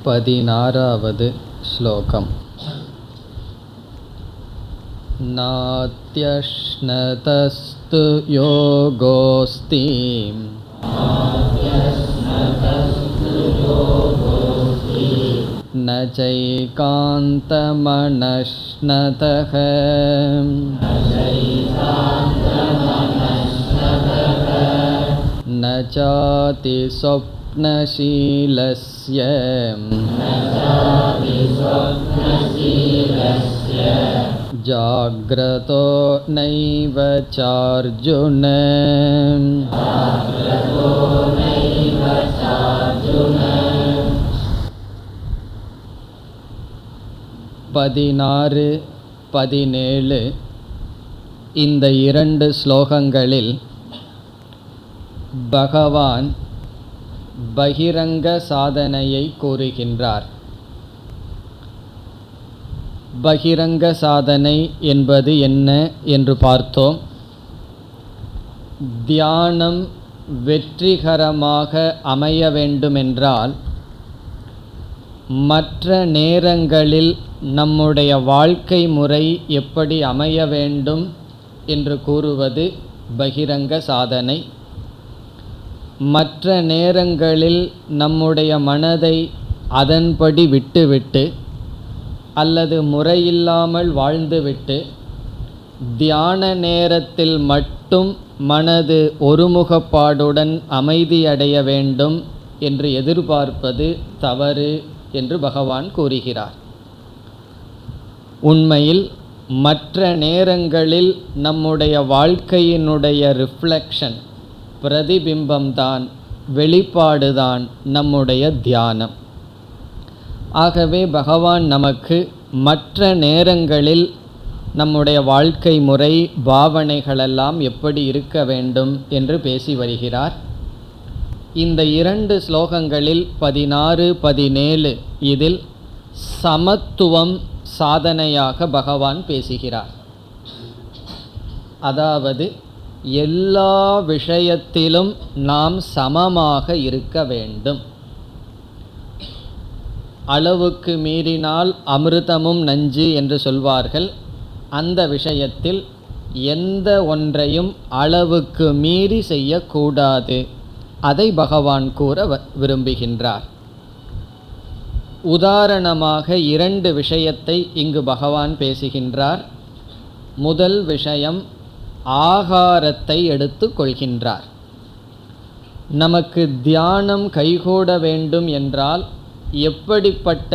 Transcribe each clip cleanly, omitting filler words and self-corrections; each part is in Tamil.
16வது ஸ்லோகம். நாத்யஷ்ணதஸ்து யோகோஸ்தி ந சைகாந்தமனஷ்ணதஹ ந சாதி ஸ்வப்னசீலஸ்ய ஜாக்ரதோ நைவ சார்ஜுன. பதினாறு 17 இந்த இரண்டு ஸ்லோகங்களில் பகவான் பகிரங்க சாதனையை கூறுகின்றார். பகிரங்க சாதனை என்பது என்ன என்று பார்த்தோம். தியானம் வெற்றிகரமாக அமைய வேண்டுமென்றால் மற்ற நேரங்களில் நம்முடைய வாழ்க்கை முறை எப்படி அமைய வேண்டும் என்று கூறுவது பகிரங்க சாதனை. மற்ற நேரங்களில் நம்முடைய மனதை அதன்படி விட்டுவிட்டு அல்லது முறையில்லாமல் வாழ்ந்துவிட்டு தியான நேரத்தில் மட்டும் மனது ஒருமுகப்பாடுடன் அமைதியடைய வேண்டும் என்று எதிர்பார்ப்பது தவறு என்று பகவான் கூறுகிறார். உண்மையில் மற்ற நேரங்களில் நம்முடைய வாழ்க்கையினுடைய ரிஃப்ளெக்ஷன், பிரதிபிம்பம்தான், வெளிப்பாடுதான் நம்முடைய தியானம். ஆகவே பகவான் நமக்கு மற்ற நேரங்களில் நம்முடைய வாழ்க்கை முறை, பாவனைகளெல்லாம் எப்படி இருக்க வேண்டும் என்று பேசி வருகிறார். இந்த இரண்டு ஸ்லோகங்களில் 16, 17 இதில் சமத்துவம் சாதனையாக பகவான் பேசுகிறார். அதாவது எல்லா விஷயத்திலும் நாம் சமமாக இருக்க வேண்டும். அளவுக்கு மீறினால் அமிர்தமும் நஞ்சு என்று சொல்வார்கள். அந்த விஷயத்தில் எந்த ஒன்றையும் அளவுக்கு மீறி செய்யக்கூடாது. அதை பகவான் கூற விரும்புகின்றார். உதாரணமாக இரண்டு விஷயத்தை இங்கு பகவான் பேசுகின்றார். முதல் விஷயம் ஆகாரத்தை எடுத்து கொள்கின்றார். நமக்கு தியானம் கைகூட வேண்டும் என்றால் எப்படிப்பட்ட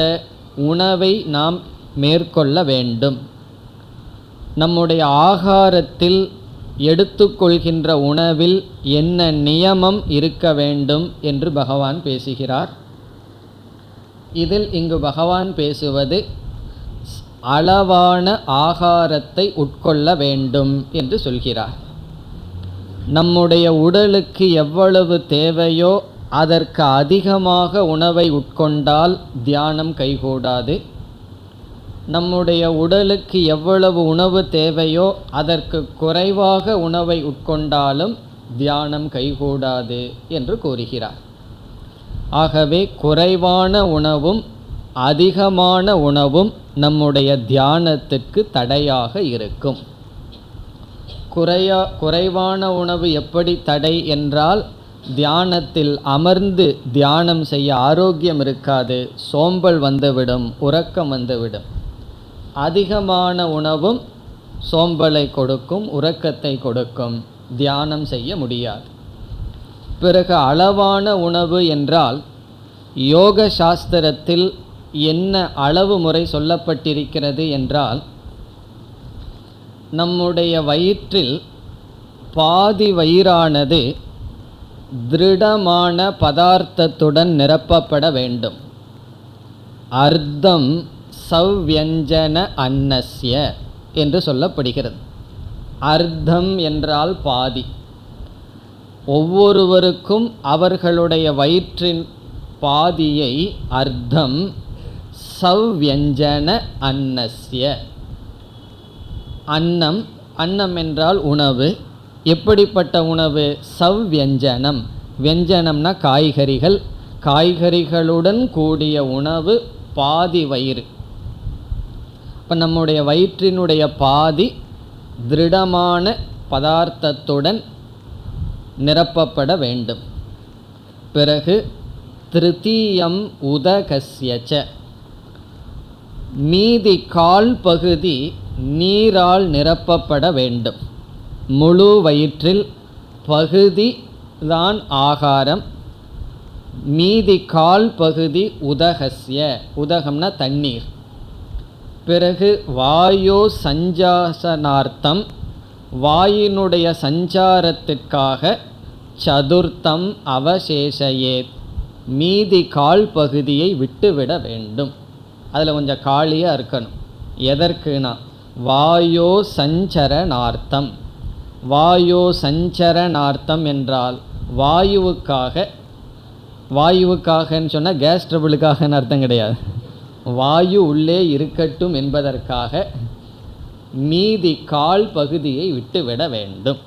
உணவை நாம் மேற்கொள்ள வேண்டும், நம்முடைய ஆகாரத்தில் எடுத்துக்கொள்கின்ற உணவில் என்ன நியமம் இருக்க வேண்டும் என்று பகவான் பேசுகிறார். இதில் இங்கு பகவான் பேசுவது அளவான ஆகாரத்தை உட்கொள்ள வேண்டும் என்று சொல்கிறார். நம்முடைய உடலுக்கு எவ்வளவு தேவையோ அதற்கு அதிகமாக உணவை உட்கொண்டால் தியானம் கைகூடாது. நம்முடைய உடலுக்கு எவ்வளவு உணவு தேவையோ அதற்கு குறைவாக உணவை உட்கொண்டாலும் தியானம் கைகூடாது என்று கூறுகிறார். ஆகவே குறைவான உணவும் அதிகமான உணவும் நம்முடைய தியானத்திற்கு தடையாக இருக்கும். குறைவான உணவு எப்படி தடை என்றால் தியானத்தில் அமர்ந்து தியானம் செய்ய ஆரோக்கியம் இருக்காது, சோம்பல் வந்துவிடும், உறக்கம் வந்துவிடும். அதிகமான உணவும் சோம்பலை கொடுக்கும், உறக்கத்தை கொடுக்கும், தியானம் செய்ய முடியாது. பிறகு அளவான உணவு என்றால் யோக சாஸ்திரத்தில் என்ன அளவு முறை சொல்லப்பட்டிருக்கிறது என்றால், நம்முடைய வயிற்றில் பாதி வயிறானது திருடமான பதார்த்தத்துடன் நிரப்பப்பட வேண்டும். அர்த்தம் சவ்யஞ்சன அன்னஸ்ய என்று சொல்லப்படுகிறது. அர்த்தம் என்றால் பாதி. ஒவ்வொருவருக்கும் அவர்களுடைய வயிற்றின் பாதியை அர்த்தம் சவ்யஞ்சன அன்னஸ்ய. அன்னம், அன்னம் என்றால் உணவு. எப்படிப்பட்ட உணவு? சவ்யஞ்சனம். வியஞ்சனம்னா காய்கறிகள். காய்கறிகளுடன் கூடிய உணவு பாதி வயிறு. இப்போ நம்முடைய வயிற்றினுடைய பாதி திருடமான பதார்த்தத்துடன் நிரப்பப்பட வேண்டும். பிறகு திருத்தீயம் உதகஸ்யச்ச, மீதி கால் பகுதி நீரால் நிரப்பப்பட வேண்டும். முழு வயிற்றில் பகுதி தான் ஆகாரம், மீதி கால் பகுதி உதகஸ்ய, உதகம்னா தண்ணீர். பிறகு வாயு சஞ்சாசனார்த்தம், வாயினுடைய சஞ்சாரத்திற்காக சதுர்த்தம் அவசேஷயேத், மீதி கால் பகுதியை விட்டுவிட வேண்டும். அதில் கொஞ்சம் காலியாக இருக்கணும். எதற்குனா வாயோ சஞ்சரணார்த்தம். வாயோ சஞ்சரணார்த்தம் என்றால் வாயுவுக்காக, வாயுவுக்காகன்னு சொன்னால் கேஸ் ட்ரபிளுக்காகன்னு அர்த்தம் கிடையாது. வாயு உள்ளே இருக்கட்டும் என்பதற்காக மீதி கால் பகுதியை விட்டுவிட வேண்டும்.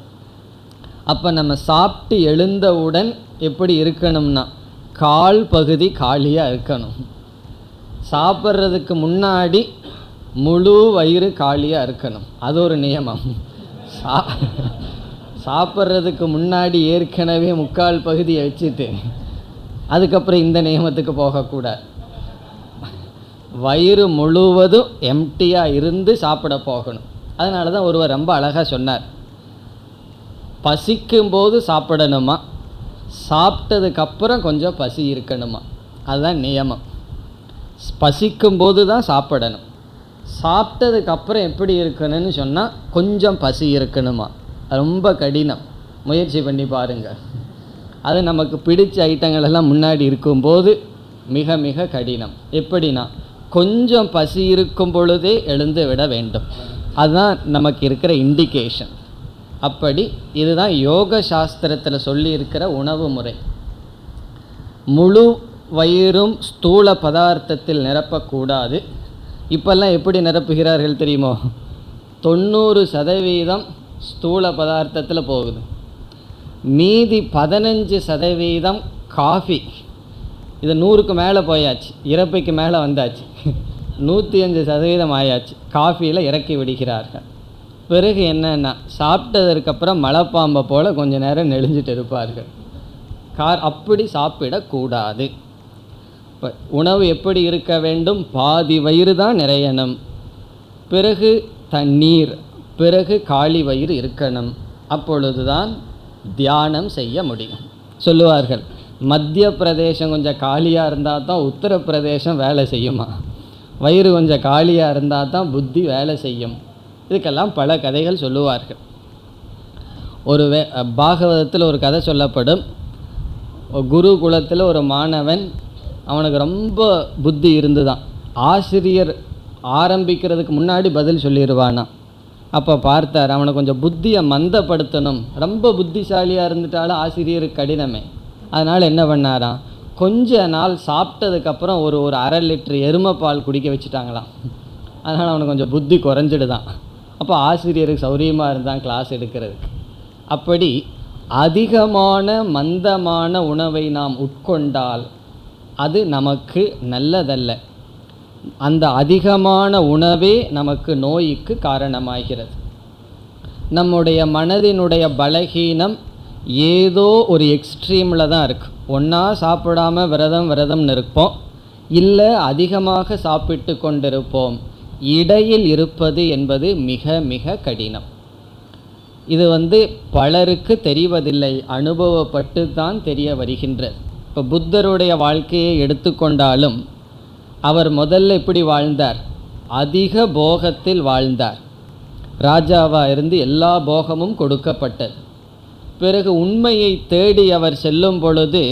அப்போ நம்ம சாப்பிட்டு எழுந்தவுடன் எப்படி இருக்கணும்னா கால் பகுதி காலியாக இருக்கணும். சாப்பிட்றதுக்கு முன்னாடி முழு வயிறு காலியாக இருக்கணும். அது ஒரு நியமம். சாப்பிட்றதுக்கு முன்னாடி ஏற்கனவே முக்கால் பகுதியை வச்சுட்டு அதுக்கப்புறம் இந்த நியமத்துக்கு போகக்கூடாது. வயிறு முழுவதும் எம்டியாக இருந்து சாப்பிட போகணும். அதனால தான் ஒருவர் ரொம்ப அழகாக சொன்னார், பசிக்கும்போது சாப்பிடணுமா, சாப்பிட்டதுக்கப்புறம் கொஞ்சம் பசி இருக்கணுமா. அதுதான் நியமம். பசிக்கும்போது தான் சாப்பிடணும். சாப்பிட்டதுக்கப்புறம் எப்படி இருக்கணும்னு சொன்னால் கொஞ்சம் பசி இருக்கணுமா. ரொம்ப கடினம், முயற்சி பண்ணி பாருங்கள். அது நமக்கு பிடிச்ச ஐட்டங்கள் எல்லாம் முன்னாடி இருக்கும்போது மிக மிக கடினம். எப்படின்னா கொஞ்சம் பசி இருக்கும் பொழுதே எழுந்து விட வேண்டும். அதுதான் நமக்கு இருக்கிற இண்டிகேஷன். அப்படி இதுதான் யோக சாஸ்திரத்தில் சொல்லி இருக்கிற உணவு முறை. முழு வயிறும் ஸ்தூல பதார்த்தத்தில் நிரப்பக்கூடாது. இப்பெல்லாம் எப்படி நிரப்புகிறார்கள் தெரியுமோ, 90% ஸ்தூல பதார்த்தத்தில் போகுது, மீதி 15% காஃபி. இது 100க்கு மேலே போயாச்சு, இறப்பைக்கு மேலே வந்தாச்சு, 105% ஆயாச்சு. காஃபியில் இறக்கி விடுகிறார்கள். பிறகு என்னென்னா சாப்பிட்டதற்கப்புறம் மலைப்பாம்பை போல் கொஞ்சம் நேரம் நெளிஞ்சிட்டு இருப்பார்கள். அப்படி சாப்பிடக்கூடாது. இப்போ உணவு எப்படி இருக்க வேண்டும், பாதி வயிறு தான் நிறையணும், பிறகு தண்ணீர், பிறகு காலி வயிறு இருக்கணும். அப்பொழுதுதான் தியானம் செய்ய முடியும். சொல்லுவார்கள், மத்திய பிரதேசம் கொஞ்சம் காலியாக இருந்தால் தான் உத்தரப்பிரதேசம் வேலை செய்யுமா, வயிறு கொஞ்சம் காலியாக இருந்தால் தான் புத்தி வேலை செய்யும். இதுக்கெல்லாம் பல கதைகள் சொல்லுவார்கள். ஒரு பாகவதத்தில் ஒரு கதை சொல்லப்படும். குருகுலத்தில் ஒரு மாணவன், அவனுக்கு ரொம்ப புத்தி இருந்துதான். ஆசிரியர் ஆரம்பிக்கிறதுக்கு முன்னாடி பதில் சொல்லிடுவானா. அப்போ பார்த்தார், அவனை கொஞ்சம் புத்தியை மந்தப்படுத்தணும், ரொம்ப புத்திசாலியாக இருந்துட்டாலும் ஆசிரியருக்கு கடினமே. அதனால் என்ன பண்ணாராம், கொஞ்ச நாள் சாப்பிட்டதுக்கப்புறம் ஒரு 1/2 லிட்டர் எருமைப்பால் குடிக்க வச்சுட்டாங்களாம். அதனால் அவனுக்கு கொஞ்சம் புத்தி குறைஞ்சிடுதான். அப்போ ஆசிரியருக்கு சௌரியமாக இருந்தான் கிளாஸ் எடுக்கிறதுக்கு. அப்படி அதிகமான மந்தமான உணவை நாம் உட்கொண்டால் அது நமக்கு நல்லதல்ல. அந்த அதிகமான உணவே நமக்கு நோய்க்கு காரணமாகிறது. நம்முடைய மனதினுடைய பலகீனம் ஏதோ ஒரு எக்ஸ்ட்ரீமில் தான் இருக்குது. ஒன்றா சாப்பிடாமல் விரதம்னு இருப்போம், இல்லை அதிகமாக சாப்பிட்டு கொண்டிருப்போம். இடையில் இருப்பது என்பது மிக மிக கடினம். இது பலருக்கு தெரிவதில்லை, அனுபவப்பட்டு தான் தெரிய வருகின்றது. இப்போ புத்தருடைய வாழ்க்கையை எடுத்துக்கொண்டாலும் அவர் முதல்ல எப்படி வாழ்ந்தார், அதிக போகத்தில் வாழ்ந்தார். ராஜாவாக இருந்து எல்லா போகமும் கொடுக்கப்பட்டது. பிறகு உண்மையை தேடி அவர் செல்லும் பொழுது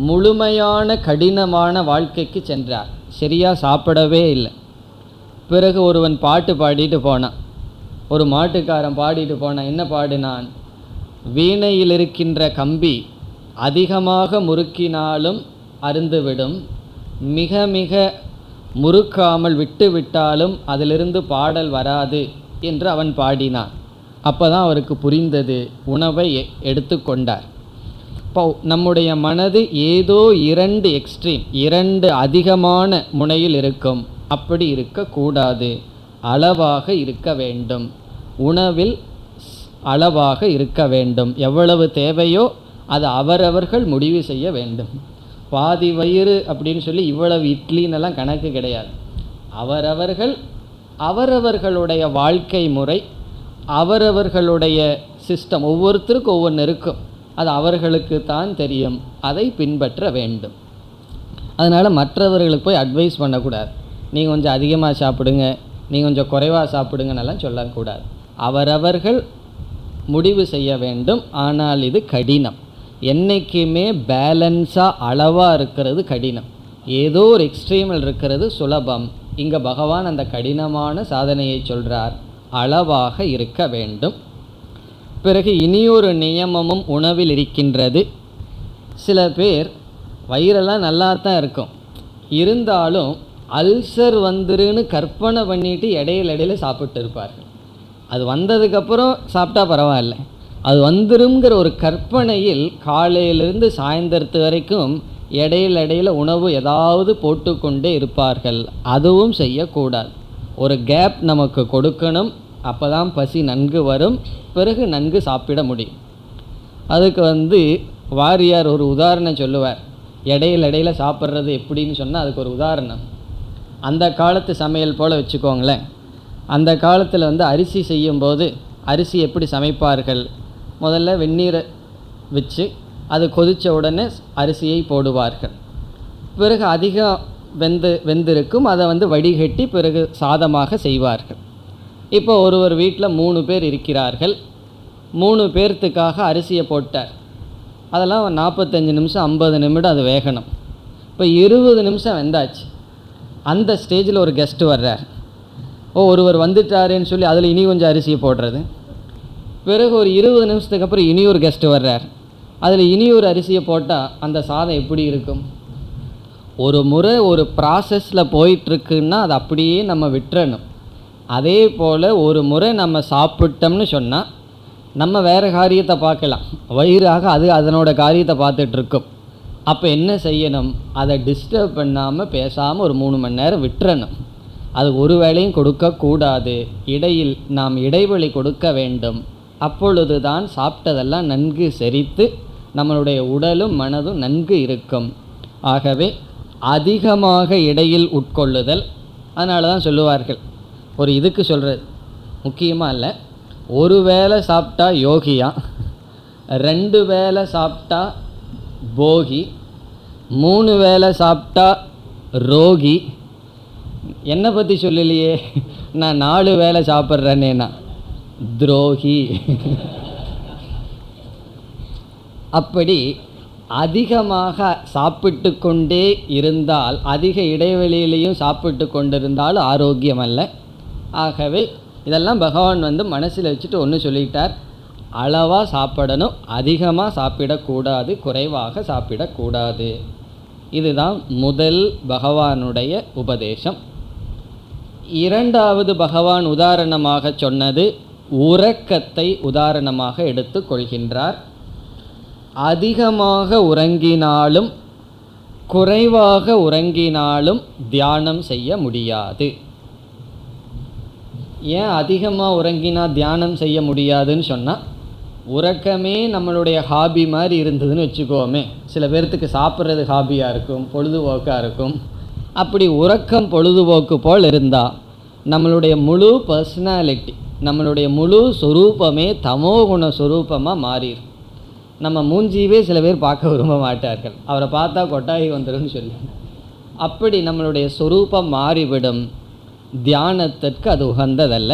முழுமையான கடினமான வாழ்க்கைக்கு சென்றார். சரியாக சாப்பிடவே இல்லை. பிறகு ஒருவன் பாட்டு பாடிட்டு போனான், ஒரு மாட்டுக்காரன் பாடிட்டு போனான். என்ன பாடினான், வீணையில் இருக்கின்ற கம்பி அதிகமாக முறுக்கினாலும் அருந்துவிடும், மிக மிக முறுக்காமல் விட்டு விட்டாலும் அதிலிருந்து பாடல் வராது என்று அவன் பாடினான். அப்போ தான் அவருக்கு புரிந்தது, உணவை எடுத்துக்கொண்டார். இப்போ நம்முடைய மனது ஏதோ 2 எக்ஸ்ட்ரீம், 2 அதிகமான முனையில் இருக்கும். அப்படி இருக்கக்கூடாது. அளவாக இருக்க வேண்டும். உணவில் அளவாக இருக்க வேண்டும். எவ்வளவு தேவையோ அது அவரவர்கள் முடிவு செய்ய வேண்டும். பாதி வயிறு அப்படின்னு சொல்லி இவ்வளவு இட்லின்னெல்லாம் கணக்கு கிடையாது. அவரவர்கள் அவரவர்களுடைய வாழ்க்கை முறை, அவரவர்களுடைய சிஸ்டம், ஒவ்வொருத்தருக்கும் ஒவ்வொன்று இருக்கும். அது அவர்களுக்கு தான் தெரியும். அதை பின்பற்ற வேண்டும். அதனால் மற்றவர்களுக்கு போய் அட்வைஸ் பண்ணக்கூடாது. நீங்கள் கொஞ்சம் அதிகமாக சாப்பிடுங்க, நீங்கள் கொஞ்சம் குறைவாக சாப்பிடுங்கன்னெல்லாம் சொல்லக்கூடாது. அவரவர்கள் முடிவு செய்ய வேண்டும். ஆனால் இது கடினம். என்றைக்குமே பேலன்ஸாக அளவாக இருக்கிறது கடினம். ஏதோ ஒரு எக்ஸ்ட்ரீமில் இருக்கிறது சுலபம். இங்கே பகவான் அந்த கடினமான சாதனையை சொல்கிறார். அளவாக இருக்க வேண்டும். பிறகு இனியொரு நியமமும் உணவில் இருக்கின்றது. சில பேர் வயிறெல்லாம் நல்லா தான் இருக்கும், இருந்தாலும் அல்சர் வந்துருன்னு கற்பனை பண்ணிட்டு இடையில சாப்பிட்டு இருப்பார்கள். அது வந்ததுக்கப்புறம் சாப்பிட்டா பரவாயில்ல, அது வந்துருங்கிற ஒரு கற்பனையில் காலையிலிருந்து சாயந்தரத்து வரைக்கும் இடையில உணவு ஏதாவது போட்டுக்கொண்டே இருப்பார்கள். அதுவும் செய்யக்கூடாது. ஒரு கேப் நமக்கு கொடுக்கணும். அப்போ தான் பசி நன்கு வரும், பிறகு நன்கு சாப்பிட முடியும். அதுக்கு வாரியார் ஒரு உதாரணம் சொல்லுவார். இடையில சாப்பிட்றது எப்படின்னு சொன்னால் அதுக்கு ஒரு உதாரணம். அந்த காலத்து சமையல் போல் வச்சுக்கோங்களேன். அந்த காலத்தில் அரிசி செய்யும்போது அரிசி எப்படி சமைப்பார்கள்? முதல்ல வெந்நீரை வச்சு அது கொதித்த உடனே அரிசியை போடுவார்கள். பிறகு அதிகம் வெந்திருக்கும், அதை வடிகட்டி பிறகு சாதமாக செய்வார்கள். இப்போ ஒரு வீட்டில் 3 பேர் இருக்கிறார்கள். 3 பேர்த்துக்காக அரிசியை போட்டார். அதெல்லாம் 45 நிமிஷம் 50 நிமிடம் அது வேகணும். இப்போ 20 நிமிஷம் வெந்தாச்சு. அந்த ஸ்டேஜில் ஒரு கெஸ்ட்டு வர்றார். ஒருவர் வந்துட்டாருன்னு சொல்லி அதில் இனி கொஞ்சம் அரிசியை போடுறது. பிறகு ஒரு 20 நிமிஷத்துக்கு அப்புறம் இனி ஒரு கெஸ்ட்டு வர்றார். அதில் இனி ஒரு அரிசியை போட்டால் அந்த சாதம் எப்படி இருக்கும்? ஒரு முறை ஒரு ப்ராசஸில் போயிட்டுருக்குன்னா அது அப்படியே நம்ம விட்டுறணும். அதே போல் ஒரு முறை நம்ம சாப்பிட்டோம்னு சொன்னால் நம்ம வேறு காரியத்தை பார்க்கலாம், வயிறாக அது அதனோட காரியத்தை பார்த்துட்ருக்கும். அப்போ என்ன செய்யணும்? அதை டிஸ்டர்ப் பண்ணாமல் பேசாமல் ஒரு 3 மணி நேரம் விட்டுறணும். அது ஒரு வேளையும் கொடுக்கக்கூடாது. இடையில் நாம் இடைவெளி கொடுக்க வேண்டும். அப்பொழுது தான் சாப்பிட்டதெல்லாம் நன்கு செரித்து நம்மளுடைய உடலும் மனதும் நன்கு இருக்கும். ஆகவே அதிகமாக இடையில் உட்கொள்ளுதல். அதனால தான் சொல்லுவார்கள், ஒரு இதுக்கு சொல்கிறது முக்கியமாக இல்லை, ஒரு வேளை சாப்பிட்டா யோகியா, 2 வேளை சாப்பிட்டா போகி, 3 வேளை சாப்பிட்டா ரோகி. என்னை பற்றி சொல்லலையே, நான் 4 வேளை சாப்பிட்றேன்னேண்ணா துரோகி. அப்படி அதிகமாக சாப்பிட்டு கொண்டே இருந்தால், அதிக இடைவெளியிலையும் சாப்பிட்டு கொண்டிருந்தால் ஆரோக்கியம் அல்ல. ஆகவே இதெல்லாம் பகவான் மனசில் வச்சுட்டு ஒன்று சொல்லிட்டார், அளவாக சாப்பிடணும், அதிகமாக சாப்பிடக்கூடாது, குறைவாக சாப்பிடக்கூடாது. இதுதான் முதல் பகவானுடைய உபதேசம். இரண்டாவது பகவான் உதாரணமாக சொன்னது உறக்கத்தை உதாரணமாக எடுத்து கொள்கின்றார். அதிகமாக உறங்கினாலும் குறைவாக உறங்கினாலும் தியானம் செய்ய முடியாது. ஏன் அதிகமாக உறங்கினா தியானம் செய்ய முடியாதுன்னு சொன்னால், உறக்கமே நம்மளுடைய ஹாபி மாதிரி இருந்ததுன்னு வச்சுக்கோமே. சில பேர்த்துக்கு சாப்பிட்றது ஹாபியாக இருக்கும், பொழுதுபோக்காக இருக்கும். அப்படி உறக்கம் பொழுதுபோக்கு போல் இருந்தால் நம்மளுடைய முழு பர்சனாலிட்டி, நம்மளுடைய முழு சொரூபமே தமோகுண சொரூபமாக மாறிடும். நம்ம மூஞ்சியவே சில பேர் பார்க்க விரும்ப மாட்டார்கள், அவரை பார்த்தா கொட்டாகி வந்துடும் சொல்லி. அப்படி நம்மளுடைய சொரூபம் மாறிவிடும். தியானத்திற்கு அது உகந்ததல்ல.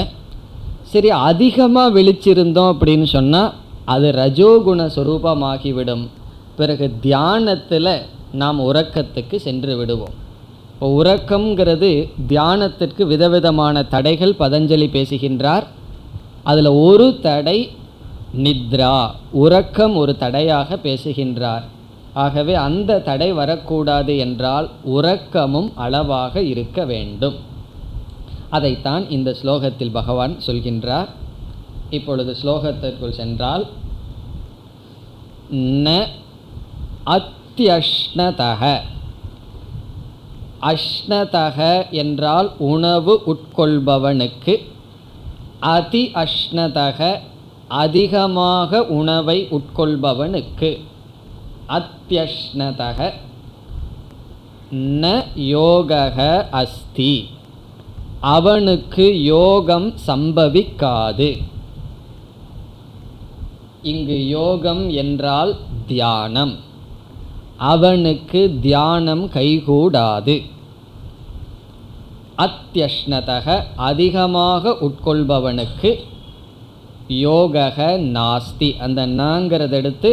சரி, அதிகமாக விழிச்சிருந்தோம் அப்படின்னு சொன்னால் அது ரஜோகுண சொரூபமாகிவிடும். பிறகு தியானத்தில் நாம் உறக்கத்துக்கு சென்று விடுவோம். இப்போ உறக்கங்கிறது தியானத்திற்கு விதவிதமான தடைகள் பதஞ்சலி பேசுகின்றார். அதில் ஒரு தடை நித்ரா, உறக்கம் ஒரு தடையாக பேசுகின்றார். ஆகவே அந்த தடை வரக்கூடாது என்றால் உறக்கமும் அளவாக இருக்க வேண்டும். அதைத்தான் இந்த ஸ்லோகத்தில் பகவான் சொல்கின்றார். இப்பொழுது ஸ்லோகத்திற்குள் சென்றால், ந அத்யஷ்ணதக. அஷ்ணதக என்றால் உணவு உட்கொள்பவனுக்கு, அதி அஷ்ணதக அதிகமாக உணவை உட்கொள்பவனுக்கு. அத்யஷ்ணதக ந யோகக அஸ்தி, அவனுக்கு யோகம் சம்பவிக்காது. இங்கு யோகம் என்றால் தியானம், அவனுக்கு தியானம் கைகூடாது. அத்யஷ்ணதக அதிகமாக உட்கொள்பவனுக்கு, யோகக நாஸ்தி, அந்த நாங்கிறத எடுத்து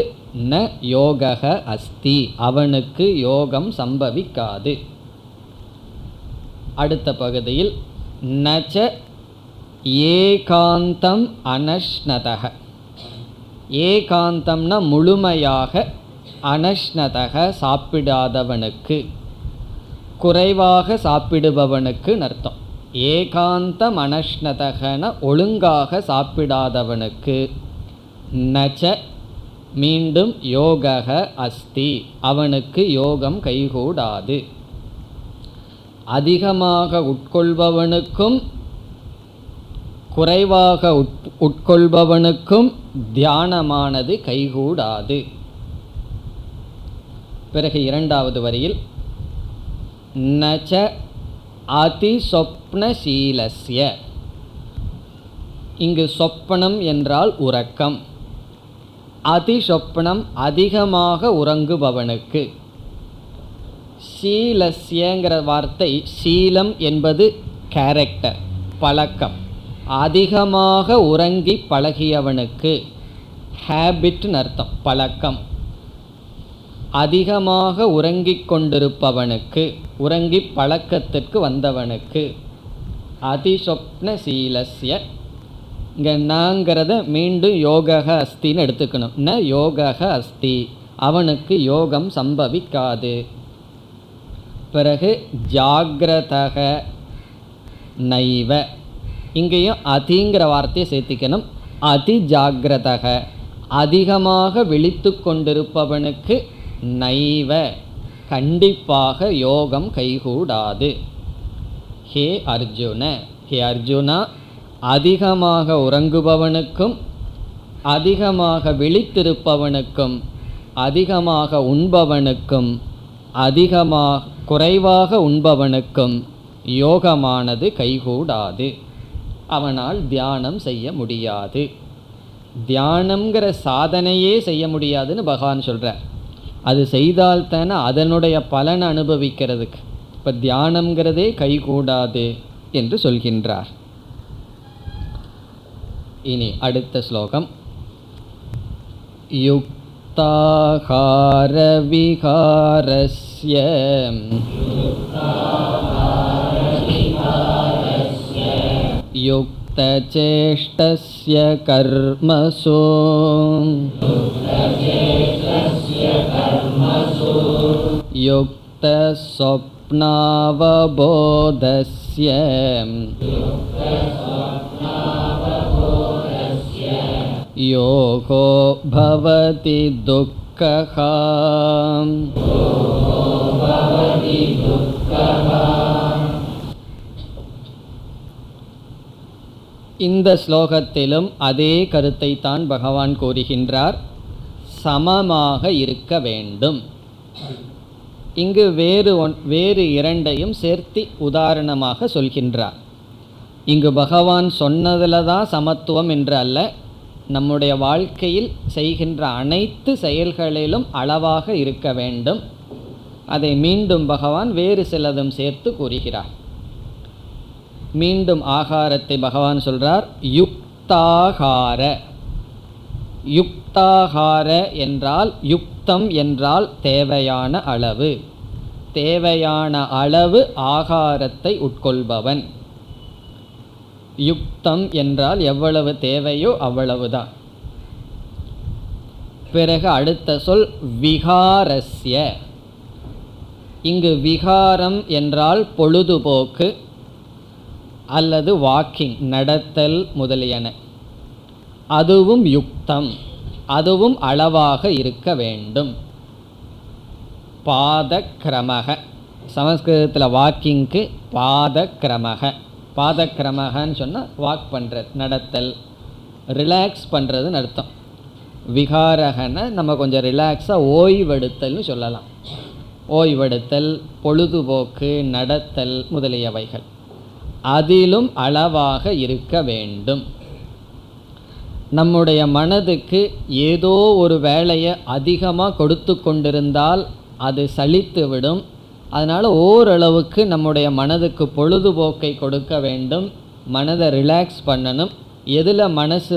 ந யோகக அஸ்தி, அவனுக்கு யோகம் சம்பவிக்காது. அடுத்த பகுதியில் நச்ச ஏகாந்தம் அனஷ்ணதக. ஏகாந்தம்னா முழுமையாக, அனஷ்ணதக சாப்பிடாதவனுக்கு, குறைவாக சாப்பிடுபவனுக்கு அர்த்தம். ஏகாந்தம் அனஷ்ணதகன ஒழுங்காக சாப்பிடாதவனுக்கு. நச்ச மீண்டும் யோகக அஸ்தி, அவனுக்கு யோகம் கைகூடாது. அதிகமாக உட்கொள்பவனுக்கும் குறைவாக உட்கொள்பவனுக்கும் தியானமானது கைகூடாது. பிறகு இரண்டாவது வரியில் நச்ச அதிசொப்னசீலஸ்ய. இங்கு சொப்பனம் என்றால் உறக்கம். அதிசொப்னம் அதிகமாக உறங்குபவனுக்கு. சீலஸ்யங்கிற வார்த்தை, சீலம் என்பது கேரக்டர், பழக்கம். அதிகமாக உறங்கி பழகியவனுக்கு, ஹேபிட்னு அர்த்தம், பழக்கம். அதிகமாக உறங்கிக் கொண்டிருப்பவனுக்கு, உறங்கி பழக்கத்திற்கு வந்தவனுக்கு. அதிசொப்னசீலஸ்ய. இங்கே நாங்கிறத மீண்டும் யோகக அஸ்தின்னு எடுத்துக்கணும். ந யோகக அஸ்தி, அவனுக்கு யோகம் சம்பவிக்காது. பிறகு ஜாகிரதக நைவ. இங்கேயும் அதிங்கிற வார்த்தையை சேர்த்திக்கணும். அதி ஜாகிரதக அதிகமாக விழித்து கொண்டிருப்பவனுக்கு நைவ கண்டிப்பாக யோகம் கைகூடாது. ஹே அர்ஜுன, ஹே அர்ஜுனா, அதிகமாக உறங்குபவனுக்கும் அதிகமாக விழித்திருப்பவனுக்கும் அதிகமாக உண்பவனுக்கும் அதிகமாக குறைவாக உண்பவனுக்கும் யோகமானது கைகூடாது. அவனால் தியானம் செய்ய முடியாது. தியானம்ங்கிற சாதனையே செய்ய முடியாதுன்னு பகவான் சொல்கிறார். அது செய்தால்தானே அதனுடைய பலனை அனுபவிக்கிறதுக்கு. இப்போ தியானம்ங்கிறதே கைகூடாது என்று சொல்கின்றார். இனி அடுத்த ஸ்லோகம். யுக்தாஹார விஹாரஸ்ய யுக்தசேஷ்டஸ்ய கர்மசு யுக்தஸ்வப்னாவபோதஸ்ய யோகோ பவதி துக்கஹ. இந்த ஸ்லோகத்திலும் அதே கருத்தை தான் பகவான் கூறுகின்றார். சமமாக இருக்க வேண்டும். இங்கு வேறு இரண்டையும் சேர்த்து உதாரணமாக சொல்கின்றார். இங்கு பகவான் சொன்னதில் தான் சமத்துவம் என்று அல்ல, நம்முடைய வாழ்க்கையில் செய்கின்ற அனைத்து செயல்களிலும் அளவாக இருக்க வேண்டும். அதை மீண்டும் பகவான் வேறு சிலதும் சேர்த்து கூறுகிறார். மீண்டும் ஆகாரத்தை பகவான் சொல்றார். யுக்தாகார. யுக்தாகார என்றால், யுக்தம் என்றால் தேவையான அளவு. தேவையான அளவு ஆகாரத்தை உட்கொள்பவன். யுக்தம் என்றால் எவ்வளவு தேவையோ அவ்வளவுதான். பிறகு அடுத்த சொல் விகாரஸ்ய. இங்கு விகாரம் என்றால் பொழுதுபோக்கு அல்லது வாக்கிங், நடத்தல் முதலியன. அதுவும் யுக்தம், அதுவும் அளவாக இருக்க வேண்டும். பாதக்கிரமக. சமஸ்கிருதத்தில் வாக்கிங்க்கு பாதக்கிரமக. பாதக்கிரமகன்னு சொன்னால் வாக் பண்ணுறது, நடத்தல், ரிலாக்ஸ் பண்ணுறதுன்னு அர்த்தம். விகாரகன நம்ம கொஞ்சம் ரிலாக்ஸாக ஓய்வெடுத்தல்னு சொல்லலாம். ஓய்வெடுத்தல், பொழுதுபோக்கு, நடத்தல் முதலியவைகள். அதிலும் அளவாக இருக்க வேண்டும். நம்முடைய மனதுக்கு ஏதோ ஒரு வேலையை அதிகமாக கொடுத்து கொண்டிருந்தால் அது சலித்துவிடும். அதனால் ஓரளவுக்கு நம்முடைய மனதுக்கு பொழுதுபோக்கை கொடுக்க வேண்டும். மனதை ரிலாக்ஸ் பண்ணணும். எதில் மனசு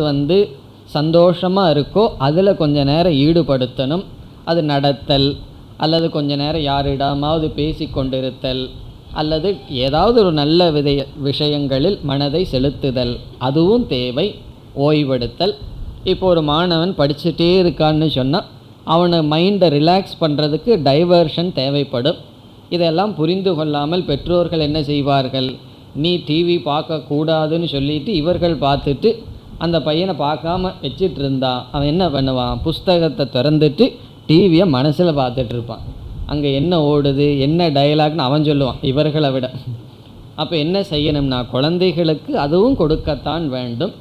சந்தோஷமாக இருக்கோ அதில் கொஞ்ச நேரம் ஈடுபடுத்தணும். அது நடத்தல், அல்லது கொஞ்ச நேரம் யாரிடமாவது பேசி கொண்டிருத்தல், அல்லது ஏதாவது ஒரு நல்ல விஷயங்களில் மனதை செலுத்துதல், அதுவும் தேவை. ஓய்வெடுத்தல். இப்போ ஒரு மாணவன் படிச்சுட்டே இருக்கான்னு சொன்னால் அவனை மைண்டை ரிலாக்ஸ் பண்ணுறதுக்கு டைவர்ஷன் தேவைப்படும். இதெல்லாம் புரிந்து கொள்ளாமல் பெற்றோர்கள் என்ன செய்வார்கள், நீ டிவி பார்க்கக்கூடாதுன்னு சொல்லிட்டு இவர்கள் பார்த்துட்டு அந்த பையனை பார்க்காம வச்சிட்டு இருந்தா அவன் என்ன பண்ணுவான், புஸ்தகத்தை திறந்துட்டு டிவியை மனசில் பார்த்துட்டு இருப்பான். அங்கே என்ன ஓடுது, என்ன டயலாக்னு அவன் சொல்லுவான் இவர்களை விட. அப்போ என்ன செய்யணும்னா, குழந்தைகளுக்கு அதுவும் கொடுக்கத்தான் வேண்டும்.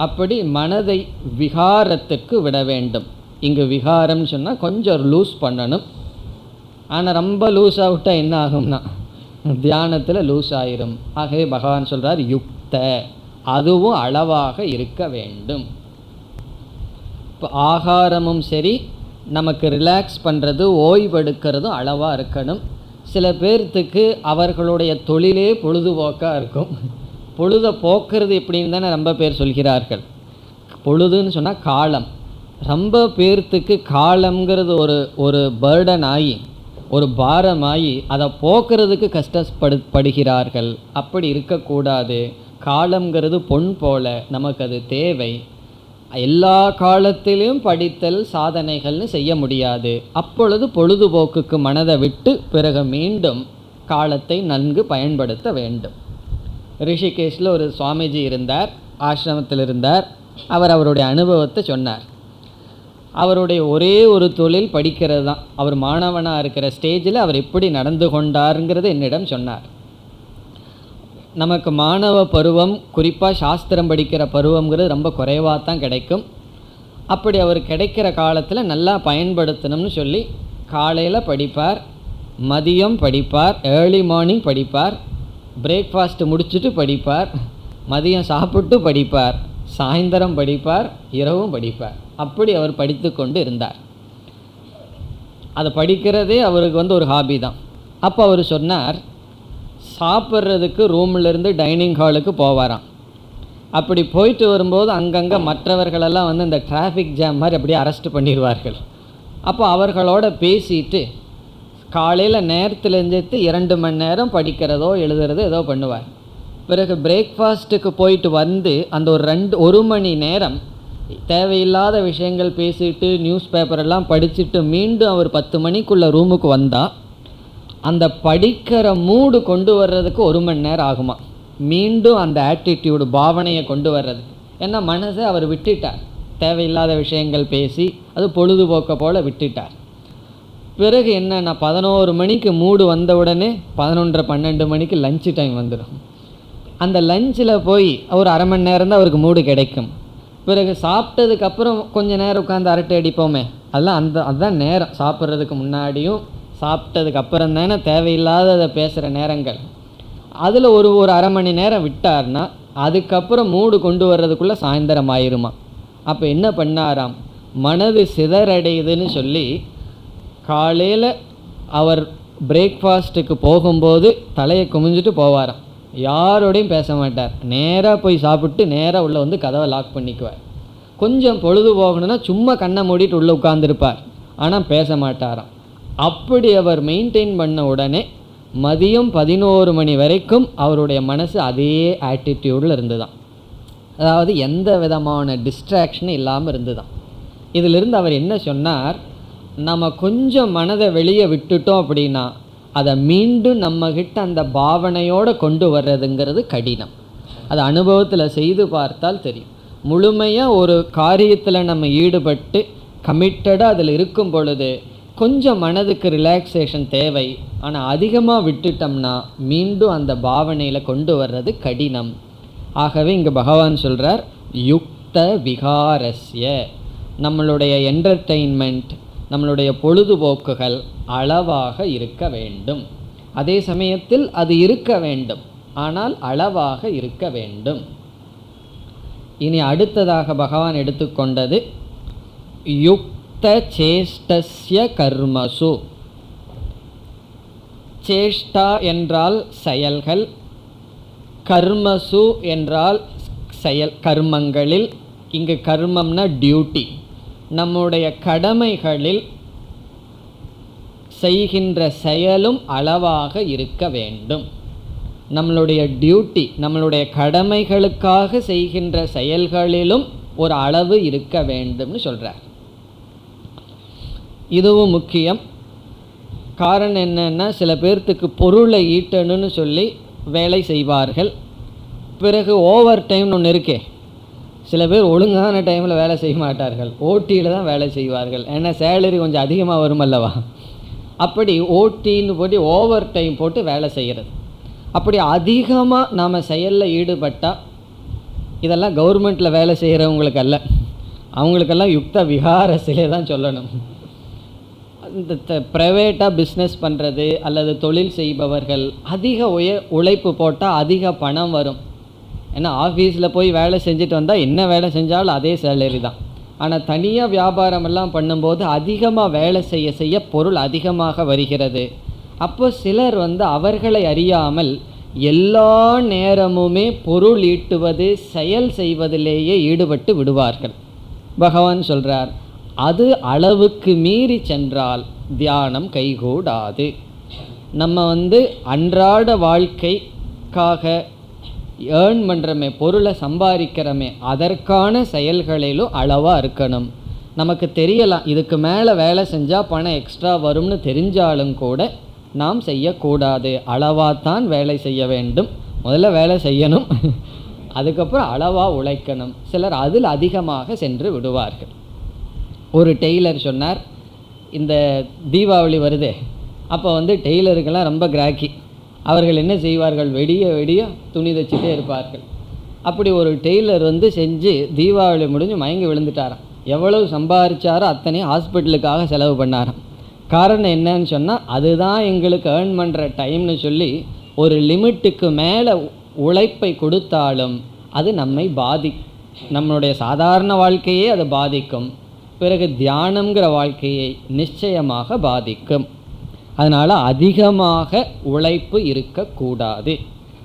அப்படி மனதை விகாரத்துக்கு விட வேண்டும். இங்கு விகாரம்னு சொன்னால் கொஞ்சம் லூஸ் பண்ணணும். ஆனால் ரொம்ப லூஸ் ஆகிட்டால் என்ன ஆகும்னா தியானத்தில் லூஸ் ஆயிரும். ஆகவே பகவான் சொல்கிறார் யுக்த, அதுவும் அளவாக இருக்க வேண்டும். இப்போ ஆகாரமும் சரி, நமக்கு ரிலாக்ஸ் பண்ணுறது, ஓய்வெடுக்கிறதும் அளவாக இருக்கணும். சில பேர்த்துக்கு அவர்களுடைய தொழிலே பொழுதுபோக்காக இருக்கும். பொழுதை போக்குறது எப்படின்னு தானே ரொம்ப பேர் சொல்கிறார்கள். பொழுதுன்னு சொன்னால் காலம். ரொம்ப பேர்த்துக்கு காலம்ங்கிறது ஒரு பேர்டன் ஆகி, ஒரு பாரமாகி, அதை போக்குறதுக்கு கஷ்டப்படுகிறார்கள். அப்படி இருக்கக்கூடாது. காலம்ங்கிறது பொன் போல, நமக்கு அது தேவை. எல்லா காலத்திலும் படித்தல் சாதனைகள்னு செய்ய முடியாது. அப்பொழுது பொழுதுபோக்குக்கு மனதை விட்டு பிறகு மீண்டும் காலத்தை நன்கு பயன்படுத்த வேண்டும். ரிஷிகேஷில் ஒரு சுவாமிஜி இருந்தார், ஆசிரமத்தில் இருந்தார். அவர் அவருடைய அனுபவத்தை சொன்னார். அவருடைய ஒரே ஒரு தொழில் படிக்கிறது தான். அவர் மாணவனாக இருக்கிற ஸ்டேஜில் அவர் எப்படி நடந்து கொண்டாருங்கிறது என்னிடம் சொன்னார். நமக்கு மாணவ பருவம், குறிப்பாக சாஸ்திரம் படிக்கிற பருவங்கிறது ரொம்ப குறைவாக தான் கிடைக்கும். அப்படி அவர் கிடைக்கிற காலத்தில் நல்லா பயன்படுத்தணும்னு சொல்லி காலையில் படிப்பார், மதியம் படிப்பார், ஏர்லி மார்னிங் படிப்பார், பிரேக்ஃபாஸ்ட் முடிச்சுட்டு படிப்பார், மதியம் சாப்பிட்டு படிப்பார், சாயந்தரம் படிப்பார், இரவும் படிப்பார். அப்படி அவர் படித்து கொண்டு இருந்தார். அதை படிக்கிறதே அவருக்கு ஒரு ஹாபி தான். அப்போ அவர் சொன்னார், சாப்பிட்றதுக்கு ரூம்லேருந்து டைனிங் ஹாலுக்கு போவாராம். அப்படி போயிட்டு வரும்போது அங்கங்கே மற்றவர்களெல்லாம் இந்த டிராஃபிக் ஜாம் மாதிரி அப்படியே அரெஸ்ட் பண்ணிடுவார்கள். அப்போ அவர்களோட பேசிட்டு காலையில் நேரத்தில் எழுந்திரித்து 2 மணி நேரம் படிக்கிறதோ எழுதுறதோ ஏதோ பண்ணுவார். பிறகு பிரேக்ஃபாஸ்ட்டுக்கு போயிட்டு அந்த ஒரு மணி நேரம் தேவையில்லாத விஷயங்கள் பேசிட்டு நியூஸ் பேப்பரெல்லாம் படிச்சுட்டு மீண்டும் அவர் 10 மணிக்குள்ளே ரூமுக்கு வந்தால் அந்த படிக்கிற மூடு கொண்டு வர்றதுக்கு 1 மணி நேரம் ஆகுமா. மீண்டும் அந்த ஆட்டிடியூடு, பாவனையை கொண்டு வர்றது. ஏன்னா மனசை அவர் விட்டுட்டார், தேவையில்லாத விஷயங்கள் பேசி அது பொழுதுபோக்க போல் விட்டுட்டார். பிறகு என்னன்னா 11 மணிக்கு மூடு வந்த உடனே 11:30 12 மணிக்கு லஞ்சு டைம் வந்துடும். அந்த லஞ்சில் போய் ஒரு அரை மணி நேரம் தான் அவருக்கு மூடு கிடைக்கும். பிறகு சாப்பிட்டதுக்கப்புறம் கொஞ்சம் நேரம் உட்காந்து அரட்டை அடிப்போமே, அதெல்லாம் அதுதான் நேரம். சாப்பிட்றதுக்கு முன்னாடியும் சாப்பிட்டதுக்கு அப்புறம் தானே தேவையில்லாத பேசுகிற நேரங்கள். அதில் ஒரு அரை மணி நேரம் விட்டார்னா அதுக்கப்புறம் மூடு கொண்டு வர்றதுக்குள்ளே சாயந்தரம் ஆயிருமா. அப்போ என்ன பண்ணாராம், மனது சிதறடையுதுன்னு சொல்லி காலையில் அவர் பிரேக்ஃபாஸ்ட்டுக்கு போகும்போது தலையை குமிஞ்சிட்டு போவாராம். யாரோடையும் பேச மாட்டார். நேராக போய் சாப்பிட்டு நேராக உள்ளே கதவை லாக் பண்ணிக்குவார். கொஞ்சம் பொழுது போகணுன்னா சும்மா கண்ணை மூடிட்டு உள்ளே உட்கார்ந்துருப்பார், ஆனால் பேச மாட்டாராம். அப்படி அவர் மெயின்டைன் பண்ண உடனே மதியம் 11 மணி வரைக்கும் அவருடைய மனசு அதே ஆட்டிடியூடில் இருந்துதான். அதாவது எந்த விதமான டிஸ்ட்ராக்ஷனும் இல்லாமல் இருந்துதான். இதிலிருந்து அவர் என்ன சொன்னார், நம்ம கொஞ்சம் மனதை வெளியே விட்டுட்டோம் அப்படின்னா அதை மீண்டும் நம்மக்கிட்ட அந்த பாவனையோடு கொண்டு வர்றதுங்கிறது கடினம். அது அனுபவத்தில் செய்து பார்த்தால் தெரியும். முழுமையாக ஒரு காரியத்தில் நம்ம ஈடுபட்டு கமிட்டடாக அதில் இருக்கும் பொழுது கொஞ்சம் மனதுக்கு ரிலாக்ஸேஷன் தேவை. ஆனால் அதிகமாக விட்டுட்டோம்னா மீண்டும் அந்த பாவனையில் கொண்டு வர்றது கடினம். ஆகவே இங்கே பகவான் சொல்கிறார், யுக்த விகாரஸ்ய, நம்மளுடைய என்டர்டெயின்மெண்ட், நம்மளுடைய பொழுதுபோக்குகள் அளவாக இருக்க வேண்டும். அதே சமயத்தில் அது இருக்க வேண்டும், ஆனால் அளவாக இருக்க வேண்டும். இனி அடுத்ததாக பகவான் எடுத்துக்கொண்டது யுக்த சேஷ்டஸ்ய கர்மசு. சேஷ்டா என்றால் செயல்கள், கர்மசு என்றால் செயல் கர்மங்களில். இங்கு கர்மம்னா டியூட்டி, நம்முடைய கடமைகளில் செய்கின்ற செயலும் அளவாக இருக்க வேண்டும். நம்மளுடைய டியூட்டி, நம்மளுடைய கடமைகளுக்காக செய்கின்ற செயல்களிலும் ஒரு அளவு இருக்க வேண்டும்னு சொல்கிறார். இதுவும் முக்கியம். காரணம் என்னன்னா, சில பேர்த்துக்கு பொருளை ஈட்டணும்னு சொல்லி வேலை செய்வார்கள். பிறகு ஓவர் டைம்னு ஒன்று இருக்கே, சில பேர் ஒழுங்கான டைமில் வேலை செய்ய மாட்டார்கள், ஓட்டியில் தான் வேலை செய்வார்கள். ஏன்னா சேலரி கொஞ்சம் அதிகமாக வரும் அல்லவா. அப்படி ஓட்டின்னு போட்டு ஓவர் டைம் போட்டு வேலை செய்கிறது. அப்படி அதிகமாக நாம் செயலில் ஈடுபட்டால், இதெல்லாம் கவர்மெண்ட்டில் வேலை செய்கிறவங்களுக்கு அல்ல, அவங்களுக்கெல்லாம் யுக்த விகாரசிலே தான் சொல்லணும். இந்த ப்ரைவேட்டாக பிஸ்னஸ் பண்ணுறது அல்லது தொழில் செய்பவர்கள் அதிக உழைப்பு போட்டால் அதிக பணம் வரும். ஏன்னா ஆஃபீஸில் போய் வேலை செஞ்சுட்டு வந்தால் என்ன வேலை செஞ்சாலும் அதே சேலரி தான். ஆனால் தனியாக வியாபாரமெல்லாம் பண்ணும்போது அதிகமாக வேலை செய்ய செய்ய பொருள் அதிகமாக வருகிறது. அப்போ சிலர் அவர்களை அறியாமல் எல்லா நேரமுமே பொருள் ஈட்டுவது, செயல் செய்வதிலேயே ஈடுபட்டு விடுவார்கள். பகவான் சொல்கிறார், அது அளவுக்கு மீறி சென்றால் தியானம் கைகூடாது. நம்ம அன்றாட வாழ்க்கைக்காக ஏர்ன் பண்ணுறமே, பொருளை சம்பாதிக்கிறோமே, அதற்கான செயல்களிலும் அளவாக இருக்கணும். நமக்கு தெரியலாம் இதுக்கு மேலே வேலை செஞ்சால் பணம் எக்ஸ்ட்ரா வரும்னு தெரிஞ்சாலும் கூட நாம் செய்யக்கூடாது. அளவாகத்தான் வேலை செய்ய வேண்டும். முதல்ல வேலை செய்யணும், அதுக்கப்புறம் அளவாக உழைக்கணும். சிலர் அதில் அதிகமாக சென்று விடுவார்கள். ஒரு டெய்லர் சொன்னார், இந்த தீபாவளி வருதே, அப்போ டெய்லருக்கெல்லாம் ரொம்ப கிராக்கி. அவர்கள் என்ன செய்வார்கள், வெடிய வெடிய துணி தைச்சிட்டே இருப்பார்கள். அப்படி ஒரு டெய்லர் செஞ்சு தீபாவளி முடிஞ்சு மயங்கி விழுந்துட்டாராம். எவ்வளவு சம்பாதிச்சாரோ அத்தனையும் ஹாஸ்பிட்டலுக்காக செலவு பண்ணாராம். காரணம் என்னன்னு சொன்னால், அதுதான் எங்களுக்கு ஏர்ன் பண்ணுற டைம்னு சொல்லி ஒரு லிமிட்டுக்கு மேலே உழைப்பை கொடுத்தாலும் அது நம்மை நம்மளுடைய சாதாரண வாழ்க்கையே அது பாதிக்கும். பிறகு தியானம்ங்கிற வாழ்க்கையை நிச்சயமாக பாதிக்கும். அதனால் அதிகமாக உழைப்பு இருக்கக்கூடாது.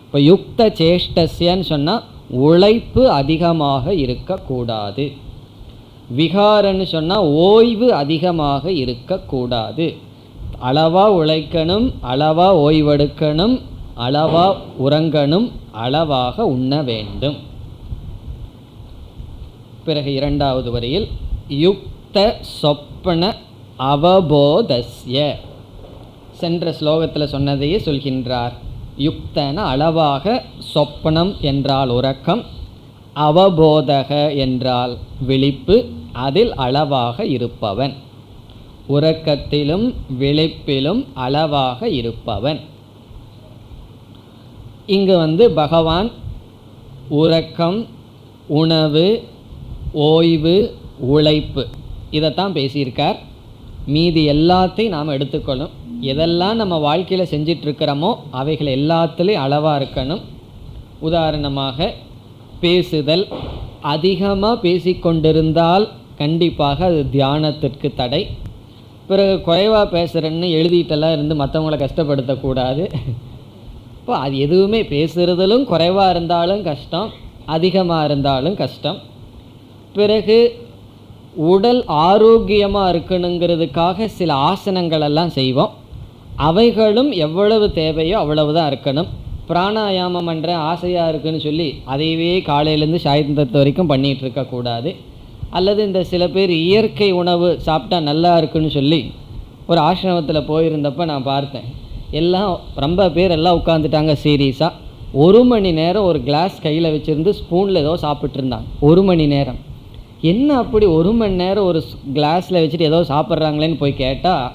இப்போ யுக்த சேஷ்டஸ்யன்னு சொன்னால் உழைப்பு அதிகமாக இருக்கக்கூடாது. விகாரன்னு சொன்னால் ஓய்வு அதிகமாக இருக்கக்கூடாது. அளவாக உழைக்கணும், அளவாக ஓய்வெடுக்கணும், அளவாக உறங்கணும், அளவாக உண்ண வேண்டும். பிறகு இரண்டாவது வரியில் யுக்த சொப்பன அவபோதஸ்ய, சென்ற ஸ்லோகத்தில் சொன்னதையே சொல்கின்றார். யுக்தன அளவாக, சொப்பனம் என்றால் உறக்கம், அவபோதக என்றால் விழிப்பு, அதில் அளவாக இருப்பவன். உறக்கத்திலும் விழிப்பிலும் அளவாக இருப்பவன். இங்கு பகவான் உறக்கம், உணவு, ஓய்வு, உழைப்பு இதைத்தான் பேசியிருக்கார். மீதி எல்லாத்தையும் நாம் எடுத்துக்கணும். எதெல்லாம் நம்ம வாழ்க்கையில் செஞ்சிட்ருக்கிறோமோ அவைகள் எல்லாத்துலேயும் அளவாக இருக்கணும். உதாரணமாக பேசுதல், அதிகமாக பேசிக்கொண்டிருந்தால் கண்டிப்பாக அது தியானத்திற்கு தடை. பிறகு குறைவாக பேசுகிறேன்னு எழுதிட்டெல்லாம் மற்றவங்கள கஷ்டப்படுத்தக்கூடாது. இப்போ அது எதுவுமே பேசுகிறதிலும் குறைவாக இருந்தாலும் கஷ்டம், அதிகமாக இருந்தாலும் கஷ்டம். பிறகு உடல் ஆரோக்கியமாக இருக்கணுங்கிறதுக்காக சில ஆசனங்கள் எல்லாம் செய்வோம். அவைகளும் எவ்வளவு தேவையோ அவ்வளவு தான் இருக்கணும். பிராணாயாமம் பண்ணுறேன் ஆசையாக இருக்குன்னு சொல்லி அதையவே காலையிலேருந்து சாயந்தரத்து வரைக்கும் பண்ணிகிட்டு இருக்கக்கூடாது. அல்லது இந்த சில பேர் இயற்கை உணவு சாப்பிட்டா நல்லா இருக்குன்னு சொல்லி ஒரு ஆசிரமத்தில் போயிருந்தப்போ நான் பார்த்தேன். எல்லாம் ரொம்ப பேர் எல்லாம் உட்காந்துட்டாங்க சீரியஸாக. 1 மணி நேரம் ஒரு கிளாஸ் கையில் வச்சுருந்து ஸ்பூனில் ஏதோ சாப்பிட்ருந்தாங்க. 1 மணி நேரம். என்ன அப்படி 1 மணி நேரம் ஒரு கிளாஸில் வச்சுட்டு ஏதோ சாப்பிட்றாங்களேன்னு போய் கேட்டால்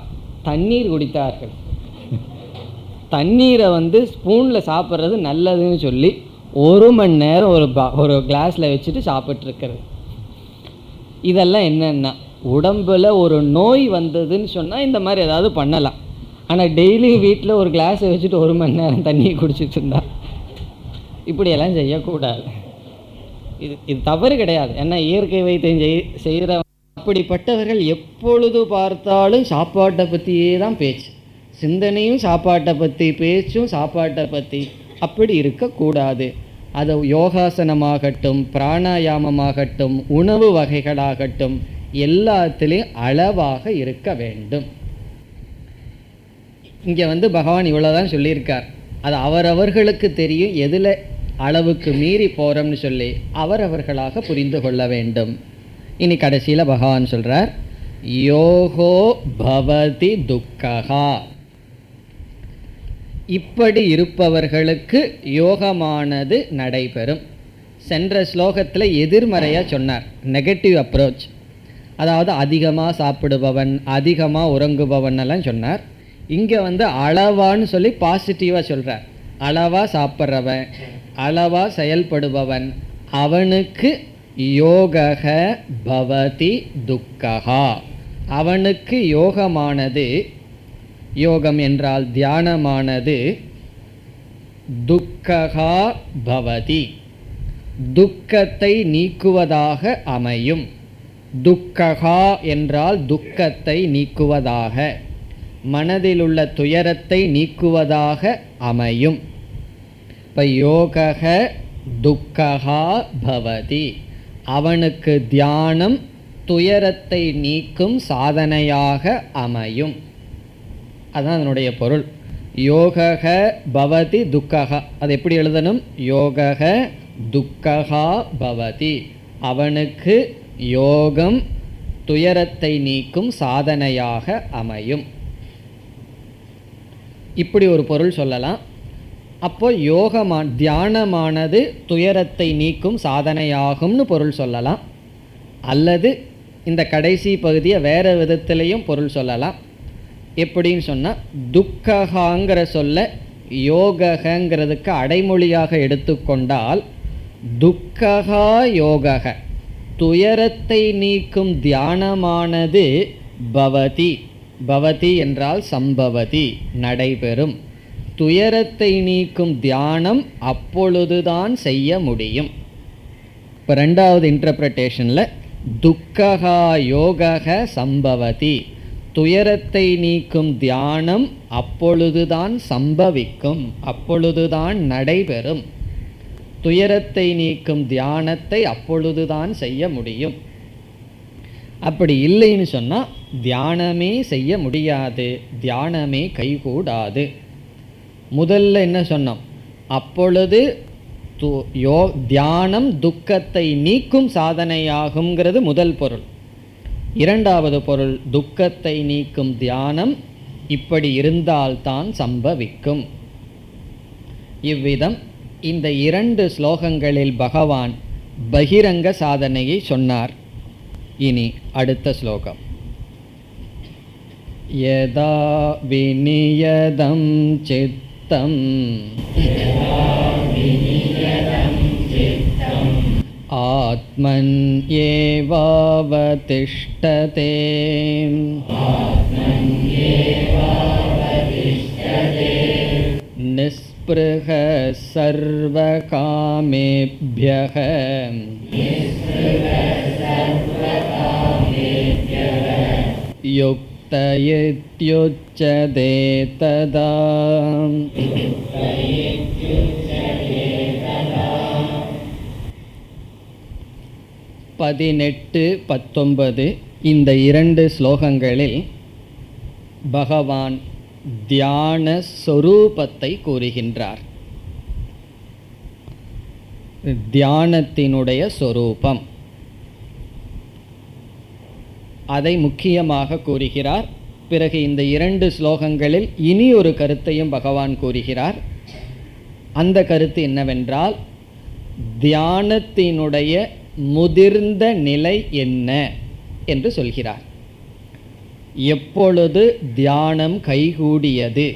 தண்ணீர் குடித்தார்கள். தண்ணீரை ஸ்பூனில் சாப்பிட்றது நல்லதுன்னு சொல்லி 1 மணி நேரம் ஒரு கிளாஸில் வச்சுட்டு சாப்பிட்ருக்கிறது. இதெல்லாம் என்னென்னா, உடம்பில் ஒரு நோய் வந்ததுன்னு சொன்னால் இந்த மாதிரி ஏதாவது பண்ணலாம். ஆனால் டெய்லி வீட்டில் ஒரு கிளாஸை வச்சுட்டு 1 மணி நேரம் தண்ணி குடிச்சிட்டு இருந்தா இப்படியெல்லாம் செய்யக்கூடாது. இது தவறு கிடையாது. ஏன்னா இயற்கை வைத்தியம் செய்கிற அப்படிப்பட்டவர்கள் எப்பொழுது பார்த்தாலும் சாப்பாட்டை பற்றியே தான் பேச்சு, சிந்தனையும் சாப்பாட்டை பற்றி, பேச்சும் சாப்பாட்டை பற்றி. அப்படி இருக்கக்கூடாது. அது யோகாசனமாகட்டும், பிராணாயாமமாகட்டும், உணவு வகைகளாகட்டும், எல்லாத்திலையும் அளவாக இருக்க வேண்டும். இங்கே பகவான் இவ்வளோதான் சொல்லியிருக்கார். அது அவரவர்களுக்கு தெரியும் எதில் அளவுக்கு மீறி போகிறோம்னு சொல்லி அவரவர்களாக புரிந்து கொள்ள வேண்டும். இனி கடைசியில் பகவான் சொல்கிறார், யோகோ பவதி துக்கஹா. இப்படி இருப்பவர்களுக்கு யோகமானது நடைபெறும். சென்ற ஸ்லோகத்தில் எதிர்மறையாக சொன்னார், நெகட்டிவ் அப்ரோச். அதாவது அதிகமாக சாப்பிடுபவன், அதிகமாக உறங்குபவன் எல்லாம் சொன்னார். இங்கே அளவான்னு சொல்லி பாசிட்டிவாக சொல்கிறார். அளவாக சாப்பிட்றவன், அளவாக செயல்படுபவன், அவனுக்கு யோகஹ பவதி துக்கஹா. அவனுக்கு யோகமானது, யோகம் என்றால் தியானமானது, துக்கஹா பவதி, துக்கத்தை நீக்குவதாக அமையும். துக்கஹா என்றால் துக்கத்தை நீக்குவதாக, மனதில் உள்ள துயரத்தை நீக்குவதாக அமையும். இப்போ யோகஹ துக்கஹா பவதி, அவனுக்கு தியானம் துயரத்தை நீக்கும் சாதனையாக அமையும். அதுதான் அதனுடைய பொருள். யோகஹ பவதி துக்கஹா. அது எப்படி எழுதணும்? யோகஹ துக்கஹா பவதி, அவனுக்கு யோகம் துயரத்தை நீக்கும் சாதனையாக அமையும். இப்படி ஒரு பொருள் சொல்லலாம். அப்போ தியானமானது துயரத்தை நீக்கும் சாதனையாகும்னு பொருள் சொல்லலாம். அல்லது இந்த கடைசி பகுதியை வேறு விதத்திலையும் பொருள் சொல்லலாம். எப்படின்னு சொன்னால், துக்கஹாங்கிற சொல்ல யோகங்கிறதுக்கு அடைமொழியாக எடுத்துக்கொண்டால், துக்கஹா யோகஹ, துயரத்தை நீக்கும் தியானமானது பவதி. பவதி என்றால் சம்பவதி, நடைபெறும். துயரத்தை நீக்கும் தியானம் அப்பொழுதுதான் செய்ய முடியும். இப்போ ரெண்டாவது இன்டர்பிரட்டேஷனில் துக்கஹா யோகஹ சம்பவதி, துயரத்தை நீக்கும் தியானம் அப்பொழுதுதான் சம்பவிக்கும், அப்பொழுதுதான் நடைபெறும். துயரத்தை நீக்கும் தியானத்தை அப்பொழுதுதான் செய்ய முடியும். அப்படி இல்லைன்னு சொன்னால் தியானமே செய்ய முடியாது, தியானமே கைகூடாது. முதல்ல என்ன சொன்னோம்? அப்பொழுது தியானம் துக்கத்தை நீக்கும் சாதனையாகுங்கிறது முதல் பொருள். இரண்டாவது பொருள், துக்கத்தை நீக்கும் தியானம் இப்படி இருந்தால்தான் சம்பவிக்கும். இவ்விதம் இந்த 2 ஸ்லோகங்களில் பகவான் பகிரங்க சாதனையை சொன்னார். இனி அடுத்த ஸ்லோகம். யதா விநியதம் சித்தம் ஆத்மன் ஏவாவதிஷ்டதே நிஸ்ப்ருஹ சர்வகாமேப்யஹ யுக்த இத்யுச்யதே ததா. 18, 19 இந்த 2 ஸ்லோகங்களில் பகவான் தியான சொரூபத்தை கூறுகின்றார். தியானத்தினுடைய சொரூபம் அதை முக்கியமாக கூறுகிறார். பிறகு இந்த 2 ஸ்லோகங்களில் இனி ஒரு கருத்தையும் பகவான் கூறுகிறார். அந்த கருத்து என்னவென்றால், தியானத்தினுடைய முதிர்ந்த நிலை என்ன என்று சொல்கிறார். எப்பொழுது தியானம் கைகூடியது,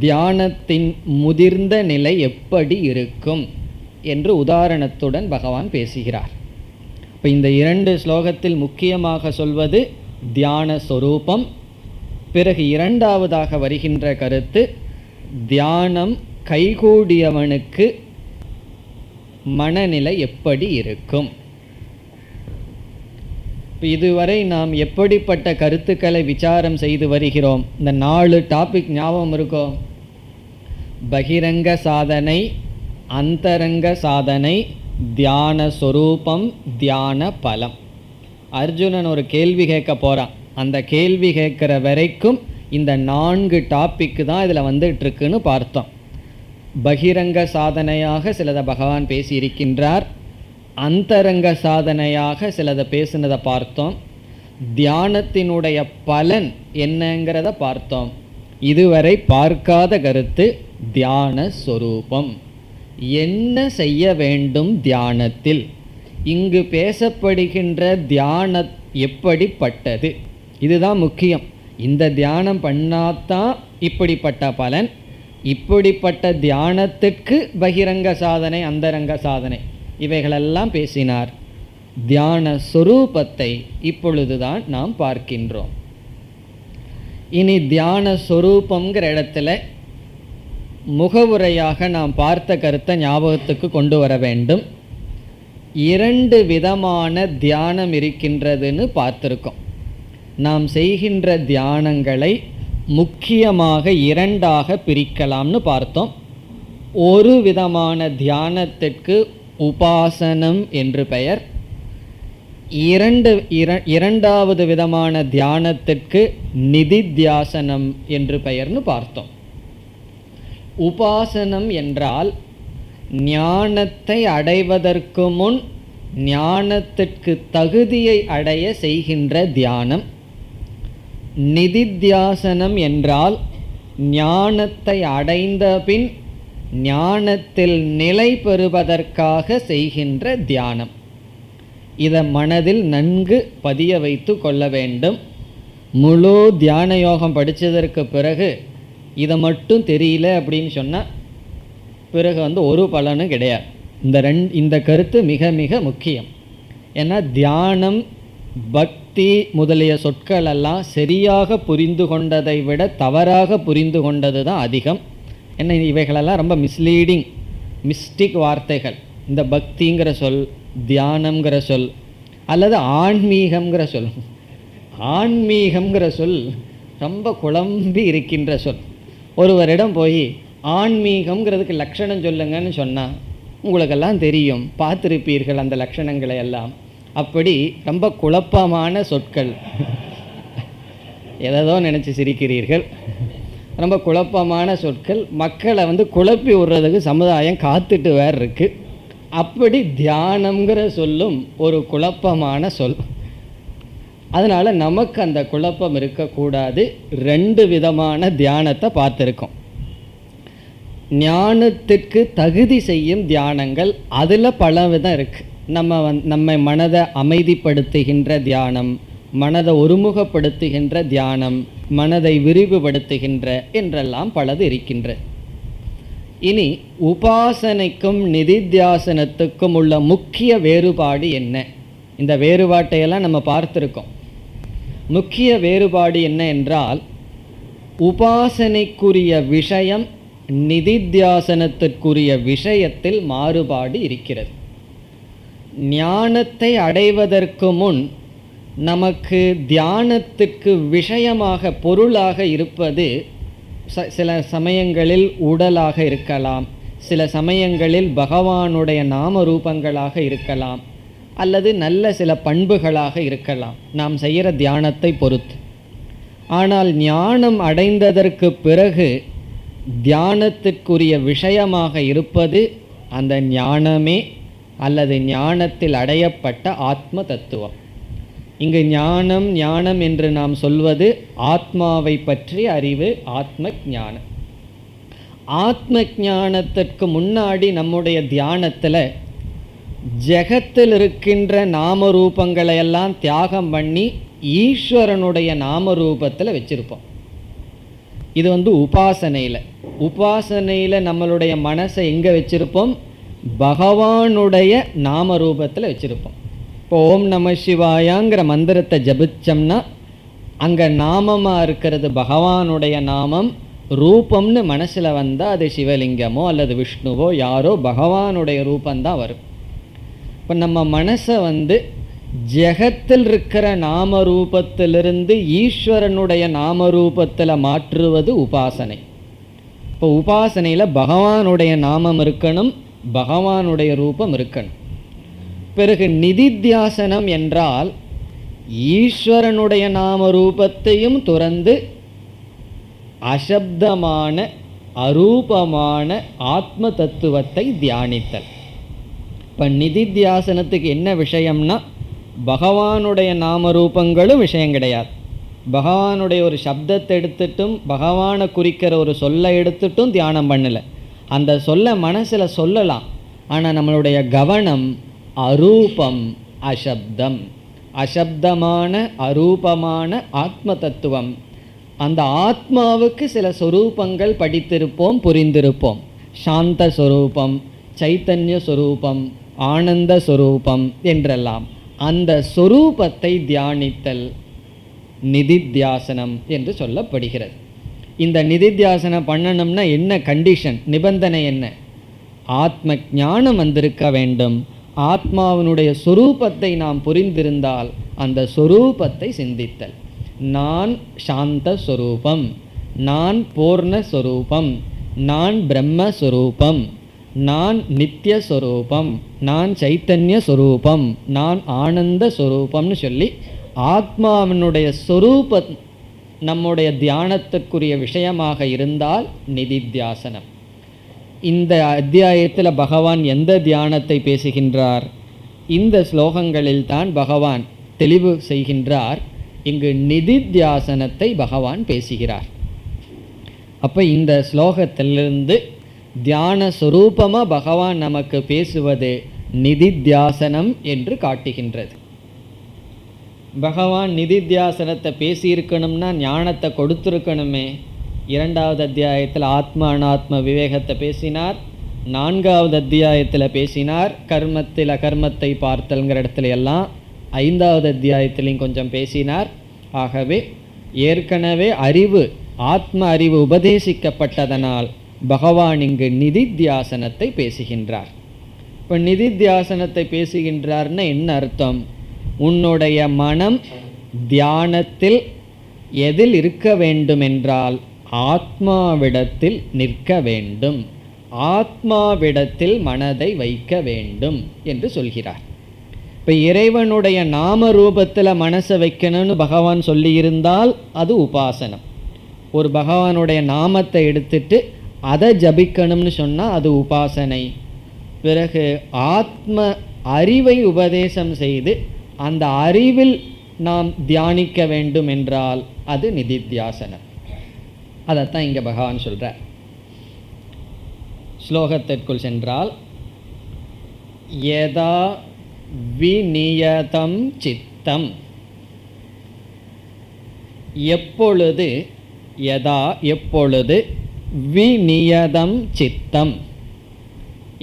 தியானத்தின் முதிர்ந்த நிலை எப்படி இருக்கும் என்று உதாரணத்துடன் பகவான் பேசுகிறார். இப்போ இந்த 2 ஸ்லோகத்தில் முக்கியமாக சொல்வது தியான சொரூபம். பிறகு இரண்டாவதாக வருகின்ற கருத்து தியானம் கைகூடியவனுக்கு மனநிலை எப்படி இருக்கும். இதுவரை நாம் எப்படிப்பட்ட கருத்துக்களை விசாரம் செய்து வருகிறோம்? இந்த 4 டாபிக் ஞாபகம் இருக்கோ? பகிரங்க சாதனை, அந்தரங்க சாதனை, தியான சொரூபம், தியான பலம். அர்ஜுனன் ஒரு கேள்வி கேட்க போகிறான். அந்த கேள்வி கேட்குற வரைக்கும் இந்த 4 டாபிக்கு தான் இதில் வந்துட்டு இருக்குன்னு பார்த்தோம். பகிரங்க சாதனையாக சிலதை பகவான் பேசியிருக்கின்றார், அந்தரங்க சாதனையாக சிலதை பேசினதை பார்த்தோம், தியானத்தினுடைய பலன் என்னங்கிறத பார்த்தோம். இதுவரை பார்க்காத கருத்து தியான சொரூபம். என்ன செய்ய வேண்டும் தியானத்தில்? இங்கு பேசப்படுகின்ற தியானம் எப்படிப்பட்டது, இதுதான் முக்கியம். இந்த தியானம் பண்ணாதான் இப்படிப்பட்ட பலன். இப்படிப்பட்ட தியானத்திற்கு பகிரங்க சாதனை, அந்தரங்க சாதனை, இவைகளெல்லாம் பேசினார். தியான சொரூபத்தை இப்பொழுதுதான் நாம் பார்க்கின்றோம். இனி தியான சொரூபங்கிற இடத்துல முகவுரையாக நாம் பார்த்த கருத்தை ஞாபகத்துக்கு கொண்டு வர வேண்டும். 2 விதமான தியானம் இருக்கின்றதுன்னு பார்த்துருக்கோம். நாம் செய்கின்ற தியானங்களை முக்கியமாக 2ஆக பிரிக்கலாம்னு பார்த்தோம். ஒரு விதமான தியானத்திற்கு உபாசனம் என்று பெயர், இரண்டாவது விதமான தியானத்திற்கு நிதித்தியாசனம் என்று பெயர்னு பார்த்தோம். உபாசனம் என்றால் ஞானத்தை அடைவதற்கு முன் ஞானத்திற்கு தகுதியை அடைய செய்கின்ற தியானம். நிதித்தியாசனம் என்றால் ஞானத்தை அடைந்த பின் ஞானத்தில் நிலை பெறுவதற்காக செய்கின்ற தியானம். இதை மனதில் நன்கு பதிய வைத்து கொள்ள வேண்டும். முழு தியான யோகம் படித்ததற்கு பிறகு இதை மட்டும் தெரியல அப்படின்னு சொன்னால் பிறகு ஒரு பலனும் கிடையாது. இந்த கருத்து மிக மிக முக்கியம். ஏன்னா தியானம், பக்தி முதலிய சொற்கள் எல்லாம் சரியாக புரிந்து கொண்டதை விட தவறாக புரிந்து கொண்டது தான் அதிகம். ஏன்னா இவைகளெல்லாம் ரொம்ப மிஸ்லீடிங், மிஸ்டிக் வார்த்தைகள். இந்த பக்திங்கிற சொல், தியானம்ங்கிற சொல், அல்லது ஆன்மீகம்ங்கிற சொல். ஆன்மீகம்ங்கிற சொல் ரொம்ப குழம்பி இருக்கின்ற சொல். ஒருவரிடம் போய் ஆன்மீகம்ங்கிறதுக்கு லட்சணம் சொல்லுங்கன்னு சொன்னால் உங்களுக்கெல்லாம் தெரியும், பார்த்துருப்பீர்கள் அந்த லட்சணங்களை எல்லாம். அப்படி ரொம்ப குழப்பமான சொற்கள். எதோ நினச்சி சிரிக்கிறீர்கள். ரொம்ப குழப்பமான சொற்கள் மக்களை குழப்பி விடுறதுக்கு சமுதாயம் காத்துட்டு வேறு இருக்குது. அப்படி தியானம்ங்கிற சொல்லும் ஒரு குழப்பமான சொல். அதனால் நமக்கு அந்த குழப்பம் இருக்கக்கூடாது. 2 விதமான தியானத்தை பார்த்துருக்கோம். ஞானத்திற்கு தகுதி செய்யும் தியானங்கள் அதில் பல விதம் இருக்குது. நம்மை மனதை அமைதிப்படுத்துகின்ற தியானம், மனதை ஒருமுகப்படுத்துகின்ற தியானம், மனதை விரிவுபடுத்துகின்ற என்றெல்லாம் பலது இருக்கின்ற. இனி உபாசனைக்கும் நிதித்தியாசனத்துக்கும் உள்ள முக்கிய வேறுபாடு என்ன? இந்த வேறுபாட்டையெல்லாம் நம்ம பார்த்துருக்கோம். முக்கிய வேறுபாடு என்ன என்றால், உபாசனைக்குரிய விஷயம் நிதித்தியாசனத்திற்குரிய விஷயத்தில் மாறுபாடு இருக்கிறது. ஞானத்தை அடைவதற்கு முன் நமக்கு தியானத்திற்கு விஷயமாக பொருளாக இருப்பது சில சமயங்களில் உடலாக இருக்கலாம், சில சமயங்களில் பகவானுடைய நாம ரூபங்களாக இருக்கலாம், அல்லது நல்ல சில பண்புகளாக இருக்கலாம், நாம் செய்கிற தியானத்தை பொறுத்து. ஆனால் ஞானம் அடைந்ததற்கு பிறகு தியானத்திற்குரிய விஷயமாக இருப்பது அந்த ஞானமே அல்லது ஞானத்தில் அடையப்பட்ட ஆத்ம தத்துவம். இங்கு ஞானம் ஞானம் என்று நாம் சொல்வது ஆத்மாவை பற்றிய அறிவு, ஆத்ம ஞானம். ஆத்ம ஞானத்திற்கு முன்னாடி நம்முடைய தியானத்தில் ஜெகத்தில் இருக்கின்ற நாம ரூபங்களையெல்லாம் தியாகம் பண்ணி ஈஸ்வரனுடைய நாம ரூபத்தில் வச்சிருப்போம். இது உபாசனையில். உபாசனையில் நம்மளுடைய மனசை எங்கே வச்சிருப்போம்? பகவானுடைய நாம ரூபத்தில் வச்சிருப்போம். இப்போ ஓம் நம சிவாயாங்கிற மந்திரத்தை ஜபிச்சோம்னா அங்கே நாமமாக இருக்கிறது பகவானுடைய நாமம். ரூபம்னு மனசில் வந்தால் அது சிவலிங்கமோ அல்லது விஷ்ணுவோ யாரோ பகவானுடைய ரூபந்தான் வரும். இப்போ நம்ம மனசை ஜெகத்தில் இருக்கிற நாம ரூபத்திலிருந்து ஈஸ்வரனுடைய நாம ரூபத்தில் மாற்றுவது உபாசனை. இப்போ உபாசனையில் பகவானுடைய நாமம் இருக்கணும், பகவானுடைய ரூபம் இருக்கணும். பிறகு நிதித்தியாசனம் என்றால் ஈஸ்வரனுடைய நாம ரூபத்தையும் துறந்து அசப்தமான அரூபமான ஆத்ம தத்துவத்தை தியானித்தல். இப்போ நிதித்தியாசனத்துக்கு என்ன விஷயம்னா பகவானுடைய நாம ரூபங்களும் விஷயம் கிடையாது. பகவானுடைய ஒரு சப்தத்தை எடுத்துட்டும் பகவானை குறிக்கிற ஒரு சொல்லை எடுத்துட்டும் தியானம் பண்ணலை. அந்த சொல்லை மனசில் சொல்லலாம், ஆனால் நம்மளுடைய கவனம் அரூபம் அசப்தம், அசப்தமான அரூபமான ஆத்ம தத்துவம். அந்த ஆத்மாவுக்கு சில சொரூபங்கள் படித்திருப்போம், புரிந்திருப்போம். சாந்த சொரூபம், சைத்தன்ய சொரூபம், ஆனந்த சொரூபம் என்றெல்லாம். அந்த சொரூபத்தை தியானித்தல் நிதித்தியாசனம் என்று சொல்லப்படுகிறது. இந்த நிதித்தியாசனம் பண்ணணும்னா என்ன கண்டிஷன், நிபந்தனை என்ன? ஆத்ம ஞானம் வந்திருக்க வேண்டும். ஆத்மாவினுடைய சொரூபத்தை நாம் புரிந்திருந்தால் அந்த சொரூபத்தை சிந்தித்தல். நான் சாந்த சொரூபம், நான் பூர்ண சொரூபம், நான் பிரம்மஸ்வரூபம், நான் நித்திய சொரூபம், நான் சைத்தன்ய சொரூபம், நான் ஆனந்த சொரூபம்னு சொல்லி ஆத்மாவினுடைய சொரூபம் நம்முடைய தியானத்துக்குரிய விஷயமாக இருந்தால் நிதித்தியாசனம். இந்த அத்தியாயத்தில் பகவான் எந்த தியானத்தை பேசுகின்றார்? இந்த ஸ்லோகங்களில் தான் பகவான் தெளிவு செய்கின்றார். இங்கு நிதித்தியாசனத்தை பகவான் பேசுகிறார். அப்போ இந்த ஸ்லோகத்திலிருந்து தியான சொரூபமாக பகவான் நமக்கு பேசுவது நிதித்தியாசனம் என்று காட்டுகின்றது. பகவான் நிதித்தியாசனத்தை பேசியிருக்கணும்னா ஞானத்தை கொடுத்துருக்கணுமே. 2வது அத்தியாயத்தில் ஆத்ம அனாத்ம விவேகத்தை பேசினார். 4வது அத்தியாயத்தில் பேசினார் கர்மத்தில் அகர்மத்தை பார்த்தல்ங்கிற இடத்துல எல்லாம். 5வது அத்தியாயத்திலையும் கொஞ்சம் பேசினார். ஆகவே ஏற்கனவே அறிவு, ஆத்ம அறிவு உபதேசிக்கப்பட்டதனால் பகவான் இங்கு நிதித்தியாசனத்தை பேசுகின்றார். இப்போ நிதித்தியாசனத்தை பேசுகின்றார்னா என்ன அர்த்தம்? உன்னுடைய மனம் தியானத்தில் எதில் இருக்க வேண்டும் என்றால் ஆத்மாவிடத்தில் நிற்க வேண்டும், ஆத்மாவிடத்தில் மனதை வைக்க வேண்டும் என்று சொல்கிறார். இப்போ இறைவனுடைய நாம ரூபத்தில் மனசை வைக்கணும்னு பகவான் சொல்லியிருந்தால் அது உபாசனம். ஒரு பகவானுடைய நாமத்தை எடுத்துட்டு அதை ஜபிக்கணும்னு சொன்னால் அது உபாசனை. பிறகு ஆத்ம அறிவை உபதேசம் செய்து அந்த அறிவில் நாம் தியானிக்க வேண்டும் என்றால் அது நிதித்தியாசனம். அதைத்தான் இங்கே பகவான் சொல்கிறார். ஸ்லோகத்திற்குள் சென்றால், யதா விநியதம் சித்தம், எப்பொழுது, யதா எப்பொழுது, விநியதம் சித்தம்.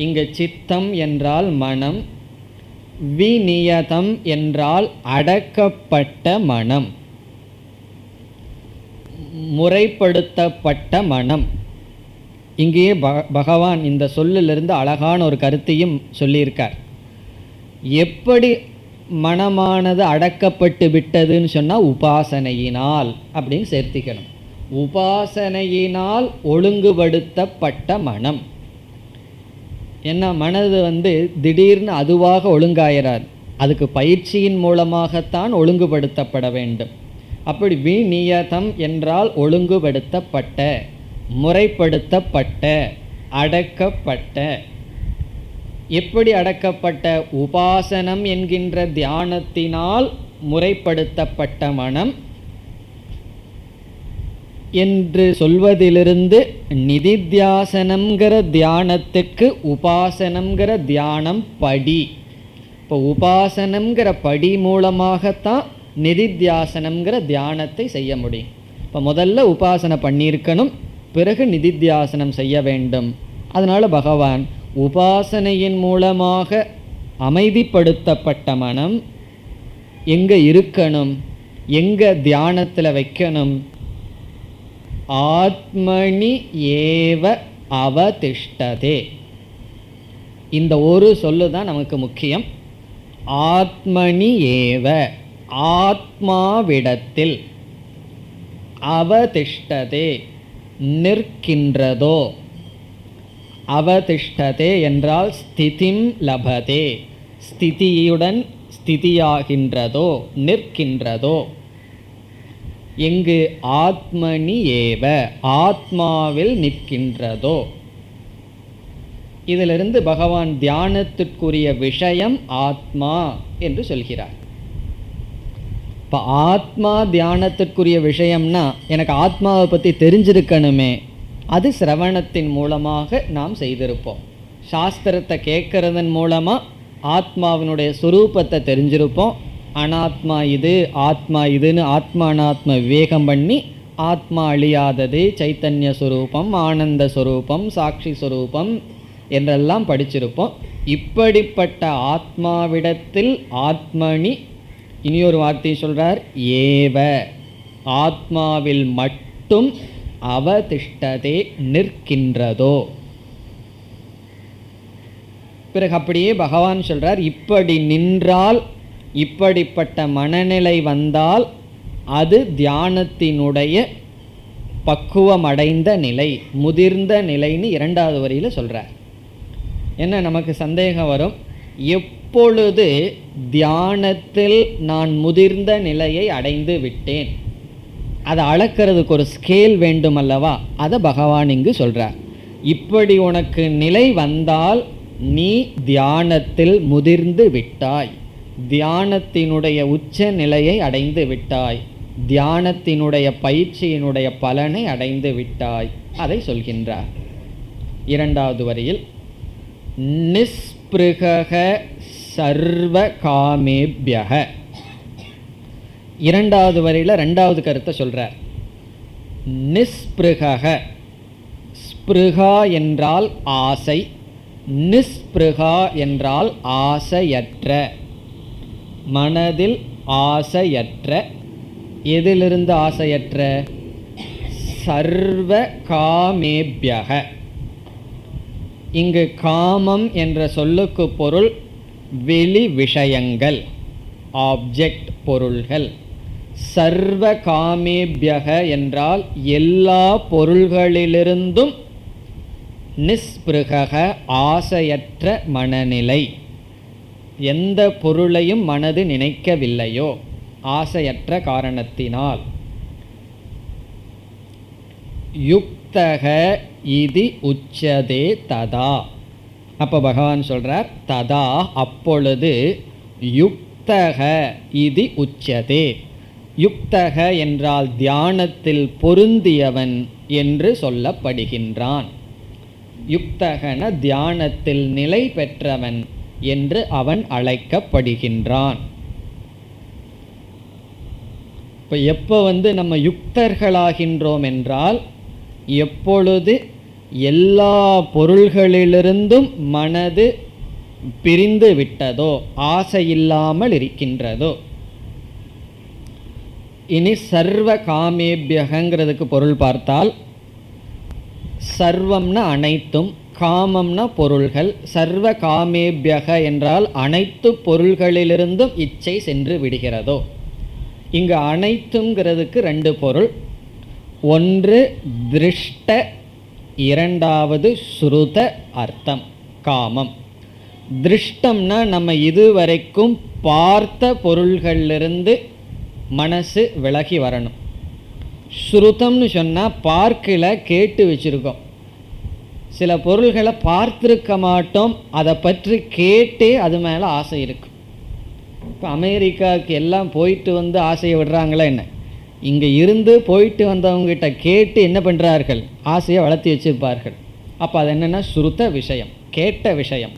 இங்கு சித்தம் என்றால் மனம், விநியதம் என்றால் அடக்கப்பட்ட மனம், முறைப்படுத்தப்பட்ட மனம். இங்கேயே பகவான் இந்த சொல்லிலிருந்து அழகான ஒரு கருத்தையும் சொல்லியிருக்கார். எப்படி மனமானது அடக்கப்பட்டு விட்டதுன்னு சொன்னால் உபாசனையினால் அப்படின்னு சேர்த்திக்கணும். உபாசனையினால் ஒழுங்குபடுத்தப்பட்ட மனம். ஏன்னா மனது திடீர்னு அதுவாக ஒழுங்காயிராது, அதுக்கு பயிற்சியின் மூலமாகத்தான் ஒழுங்குபடுத்தப்பட வேண்டும். அப்படி விநியதம் என்றால் ஒழுங்குபடுத்தப்பட்ட, முறைப்படுத்தப்பட்ட, அடக்கப்பட்ட. எப்படி அடக்கப்பட்ட? உபாசனம் என்கின்ற தியானத்தினால் முறைப்படுத்தப்பட்ட மனம் என்று சொல்வதிலிருந்து நிதித்தியாசனம்ங்கிற தியானத்துக்கு உபாசனம்ங்கிற தியானம் படி. இப்போ உபாசனம்ங்கிற படி மூலமாகத்தான் நிதித்தியாசனம்ங்கிற தியானத்தை செய்ய முடியும். இப்போ முதல்ல உபாசனை பண்ணியிருக்கணும், பிறகு நிதித்தியாசனம் செய்ய வேண்டும். அதனால் பகவான் உபாசனையின் மூலமாக அமைதிப்படுத்தப்பட்ட மனம் எங்கே இருக்கணும், எங்கே தியானத்தில் வைக்கணும்? ஆத்மனி ஏவ அவதிஷ்டதே. இந்த ஒரு சொல்லு தான் நமக்கு முக்கியம். ஆத்மனி ஏவ, ஆத்மாவிடத்தில், அவதிஷ்டதே நிற்கின்றதோ. அவதிஷ்டதே என்றால் ஸ்திதிம் லபதே, ஸ்திதியுடன் ஸ்திதியாகின்றதோ, நிற்கின்றதோ. எங்கு? ஆத்மனி ஏவ, ஆத்மாவில் நிற்கின்றதோ. இதிலிருந்து பகவான் தியானத்திற்குரிய விஷயம் ஆத்மா என்று சொல்கிறார். இப்போ ஆத்மா தியானத்திற்குரிய விஷயம்னா எனக்கு ஆத்மாவை பற்றி தெரிஞ்சிருக்கணுமே, அது சிரவணத்தின் மூலமாக நாம் செய்திருப்போம். சாஸ்திரத்தை கேட்கறதன் மூலமாக ஆத்மாவினுடைய சுரூபத்தை தெரிஞ்சிருப்போம். அனாத்மா இது, ஆத்மா இதுன்னு ஆத்மா அனாத்ம விவேகம் பண்ணி ஆத்மா அழியாதது, சைத்தன்ய சுரூபம், ஆனந்த சுரூபம், சாட்சி சுரூபம் என்றெல்லாம் படிச்சிருப்போம். இப்படிப்பட்ட ஆத்மாவிடத்தில் ஆத்மனி, இனியொரு வார்த்தை சொல்றார், ஏவ, ஆத்மாவில் மட்டும் அவதிஷ்டதே நிற்கின்றதோ. பிறகு அப்படியே பகவான் சொல்றார், இப்படி நின்றால், இப்படிப்பட்ட மனநிலை வந்தால் அது தியானத்தினுடைய பக்குவமடைந்த நிலை, முதிர்ந்த நிலைன்னு இரண்டாவது வரியில் சொல்றார். என்ன நமக்கு சந்தேகம் வரும், எப்பொழுது தியானத்தில் நான் முதிர்ந்த நிலையை அடைந்து விட்டேன்? அதை அளக்கிறதுக்கு ஒரு ஸ்கேல் வேண்டும் அல்லவா? அதை பகவான் இங்கு சொல்றார். இப்படி உனக்கு நிலை வந்தால் நீ தியானத்தில் முதிர்ந்து விட்டாய், தியானத்தினுடைய உச்ச நிலையை அடைந்து விட்டாய், தியானத்தினுடைய பயிற்சியினுடைய பலனை அடைந்து விட்டாய். அதை சொல்கின்றார் இரண்டாவது வரியில். நிஸ்பிருகக சர்வ காமேப்யக. இரண்டாவது வரியில் ரெண்டாவது கருத்தை சொல்றார். நிஸ்பிருகக, ஸ்பிருகா என்றால் ஆசை, நிஸ்பிருகா என்றால் ஆசையற்ற, மனதில் ஆசையற்ற. எதிலிருந்து ஆசையற்ற? சர்வ காமேப்யக. இங்கு காமம் என்ற சொல்லுக்கு பொருள் வெளி விஷயங்கள், ஆப்ஜெக்ட், பொருள்கள். சர்வ காமேப்யக என்றால் எல்லா பொருள்களிலிருந்தும் நிஸ்பிருகக ஆசையற்ற மனநிலை. எந்த பொருளையும் மனது நினைக்கவில்லையோ ஆசையற்ற காரணத்தினால். யுக்தக இதி உச்சதே ததா. அப்போ பகவான் சொல்றார், ததா அப்பொழுது, யுக்தக இதி உச்சதே. யுக்தக என்றால் தியானத்தில் பொருந்தியவன் என்று சொல்லப்படுகின்றான். யுக்தகன தியானத்தில் நிலை பெற்றவன் என்று அவன் அழைக்கப்படுகின்றான். இப்போ எப்போ நம்ம யுக்தர்களாகின்றோம் என்றால், எப்பொழுது எல்லா பொருள்களிலிருந்தும் மனது பிரிந்து விட்டதோ, ஆசையில்லாமல் இருக்கின்றதோ. இனி சர்வ காமேபியகங்கிறதுக்கு பொருள் பார்த்தால், சர்வம்னா அனைத்தும், காமம்னா பொருள்கள். சர்வ காமேபியக என்றால் அனைத்து பொருள்களிலிருந்தும் இச்சை சென்று விடுகிறதோ. இங்கு அனைத்துங்கிறதுக்கு ரெண்டு பொருள். ஒன்று திருஷ்ட, இரண்டாவது ஸ்ருத அர்த்தம். காமம் திருஷ்டம்னா நம்ம இதுவரைக்கும் பார்த்த பொருள்களிலிருந்து மனசு விலகி வரணும். ஸ்ருதம்னு சொன்னால் பார்க்கல, கேட்டு வச்சுருக்கோம். சில பொருள்களை பார்த்துருக்க மாட்டோம், அதை பற்றி கேட்டே அது மேலே ஆசை இருக்கும். இப்போ அமெரிக்காவுக்கு எல்லாம் போயிட்டு வந்து ஆசையை விடுறாங்களா என்ன? இங்கே இருந்து போயிட்டு வந்தவங்ககிட்ட கேட்டு என்ன பண்ணுறார்கள்? ஆசையை வளர்த்தி வச்சுருப்பார்கள். அப்போ அது என்னென்னா ஸ்ருத விஷயம், கேட்ட விஷயம்.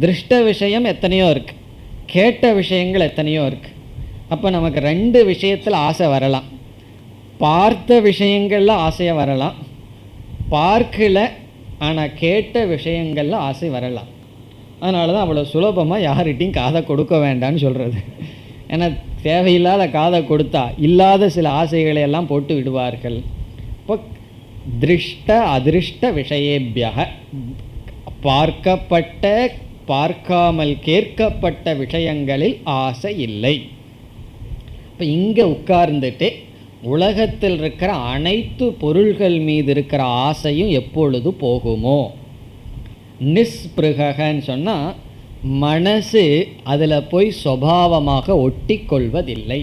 திருஷ்ட விஷயம் எத்தனையோ இருக்குது, கேட்ட விஷயங்கள் எத்தனையோ இருக்குது. அப்போ நமக்கு ரெண்டு விஷயத்தில் ஆசை வரலாம். பார்த்த விஷயங்களில் ஆசையாக வரலாம், பார்க்கல ஆனால் கேட்ட விஷயங்களில் ஆசை வரலாம். அதனால தான் அவ்வளோ சுலபமாக யார்கிட்டையும் காதை கொடுக்க வேண்டான்னு சொல்கிறது. ஏன்னா தேவையில்லாத காதை கொடுத்தா இல்லாத சில ஆசைகளை எல்லாம் போட்டு விடுவார்கள். இப்போ திருஷ்ட அதிருஷ்ட விஷயேபியக, பார்க்கப்பட்ட பார்க்காமல் கேட்கப்பட்ட விஷயங்களில் ஆசை இல்லை. இப்போ இங்கே உட்கார்ந்துட்டு உலகத்தில் இருக்கிற அனைத்து பொருள்கள் மீது இருக்கிற ஆசையும் எப்பொழுது போகுமோ? நிஸ்பிருகன்னு சொன்னால் மனசு அதில் போய் சுபாவமாக ஒட்டி கொள்வதில்லை.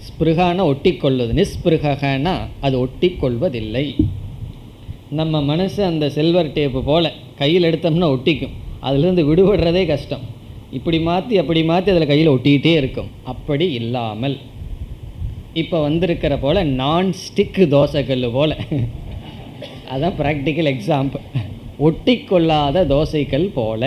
ஸ்பிருகான ஒட்டி கொள்வது, நிஸ்பிருகனா அது ஒட்டி கொள்வதில்லை. நம்ம மனசு அந்த சில்வர் டேப்பு போல் கையில் எடுத்தோம்னா ஒட்டிக்கும், அதுலேருந்து விடுபடுறதே கஷ்டம். இப்படி மாற்றி அப்படி மாற்றி அதில் கையில் ஒட்டிக்கிட்டே இருக்கும். அப்படி இல்லாமல் இப்போ வந்திருக்கிற போல் நான்ஸ்டிக்கு தோசைக்கல் போல், அதுதான் ப்ராக்டிக்கல் எக்ஸாம்பிள். ஒட்டி கொள்ளாத தோசைக்கல் போல.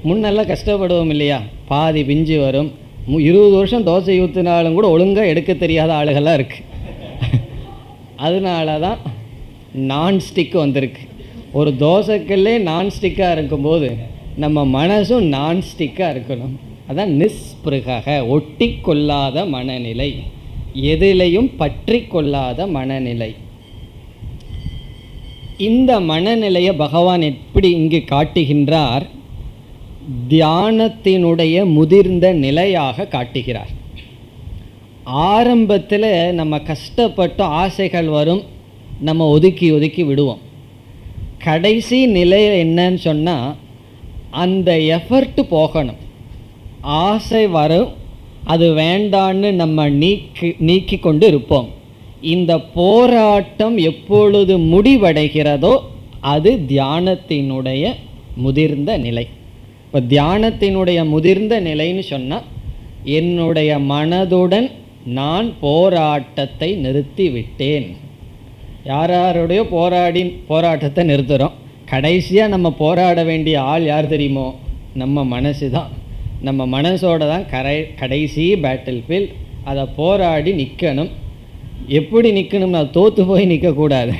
முன்னெல்லாம் கஷ்டப்படுவோம் இல்லையா, பாதி பிஞ்சு வரும். 20 வருஷம் தோசை ஊற்றினாலும் கூட ஒழுங்காக எடுக்க தெரியாத ஆளுகள்லாம் இருக்குது. அதனால தான் நான்ஸ்டிக்கு வந்திருக்கு. ஒரு தோசைக்கல்லே நான்ஸ்டிக்காக இருக்கும்போது நம்ம மனசும் நான்ஸ்டிக்காக இருக்கணும். அதான் நிஸ்பிருக, ஒட்டி கொள்ளாத மனநிலை, எதிலையும் பற்றி கொள்ளாத மனநிலை. இந்த மனநிலையை பகவான் எப்படி இங்கு காட்டுகின்றார்? தியானத்தினுடைய முதிர்ந்த நிலையாக காட்டுகிறார். ஆரம்பத்தில் நம்ம கஷ்டப்பட்டு ஆசைகள் வரும், நம்ம ஒதுக்கி ஒதுக்கி விடுவோம். கடைசி நிலை என்னன்னு சொன்னால் அந்த எஃபர்ட் போகணும். ஆசை வரும், அது வேண்டான்னு நம்ம நீக்கி கொண்டு இருப்போம். இந்த போராட்டம் எப்பொழுது முடிவடைகிறதோ அது தியானத்தினுடைய முதிர்ந்த நிலை. இப்போ தியானத்தினுடைய முதிர்ந்த நிலைன்னு சொன்னால் என்னுடைய மனதுடன் நான் போராட்டத்தை நிறுத்தி விட்டேன். யாருடைய போராட்டத்தை நிறுத்துகிறோம். கடைசியாக நம்ம போராட வேண்டிய ஆள் யார் தெரியுமோ? நம்ம மனசு தான். நம்ம மனசோட தான் கடைசி பேட்டில் ஃபீல்ட். அதை போராடி நிற்கணும். எப்படி நிற்கணும்னா தோற்று போய் நிற்கக்கூடாது.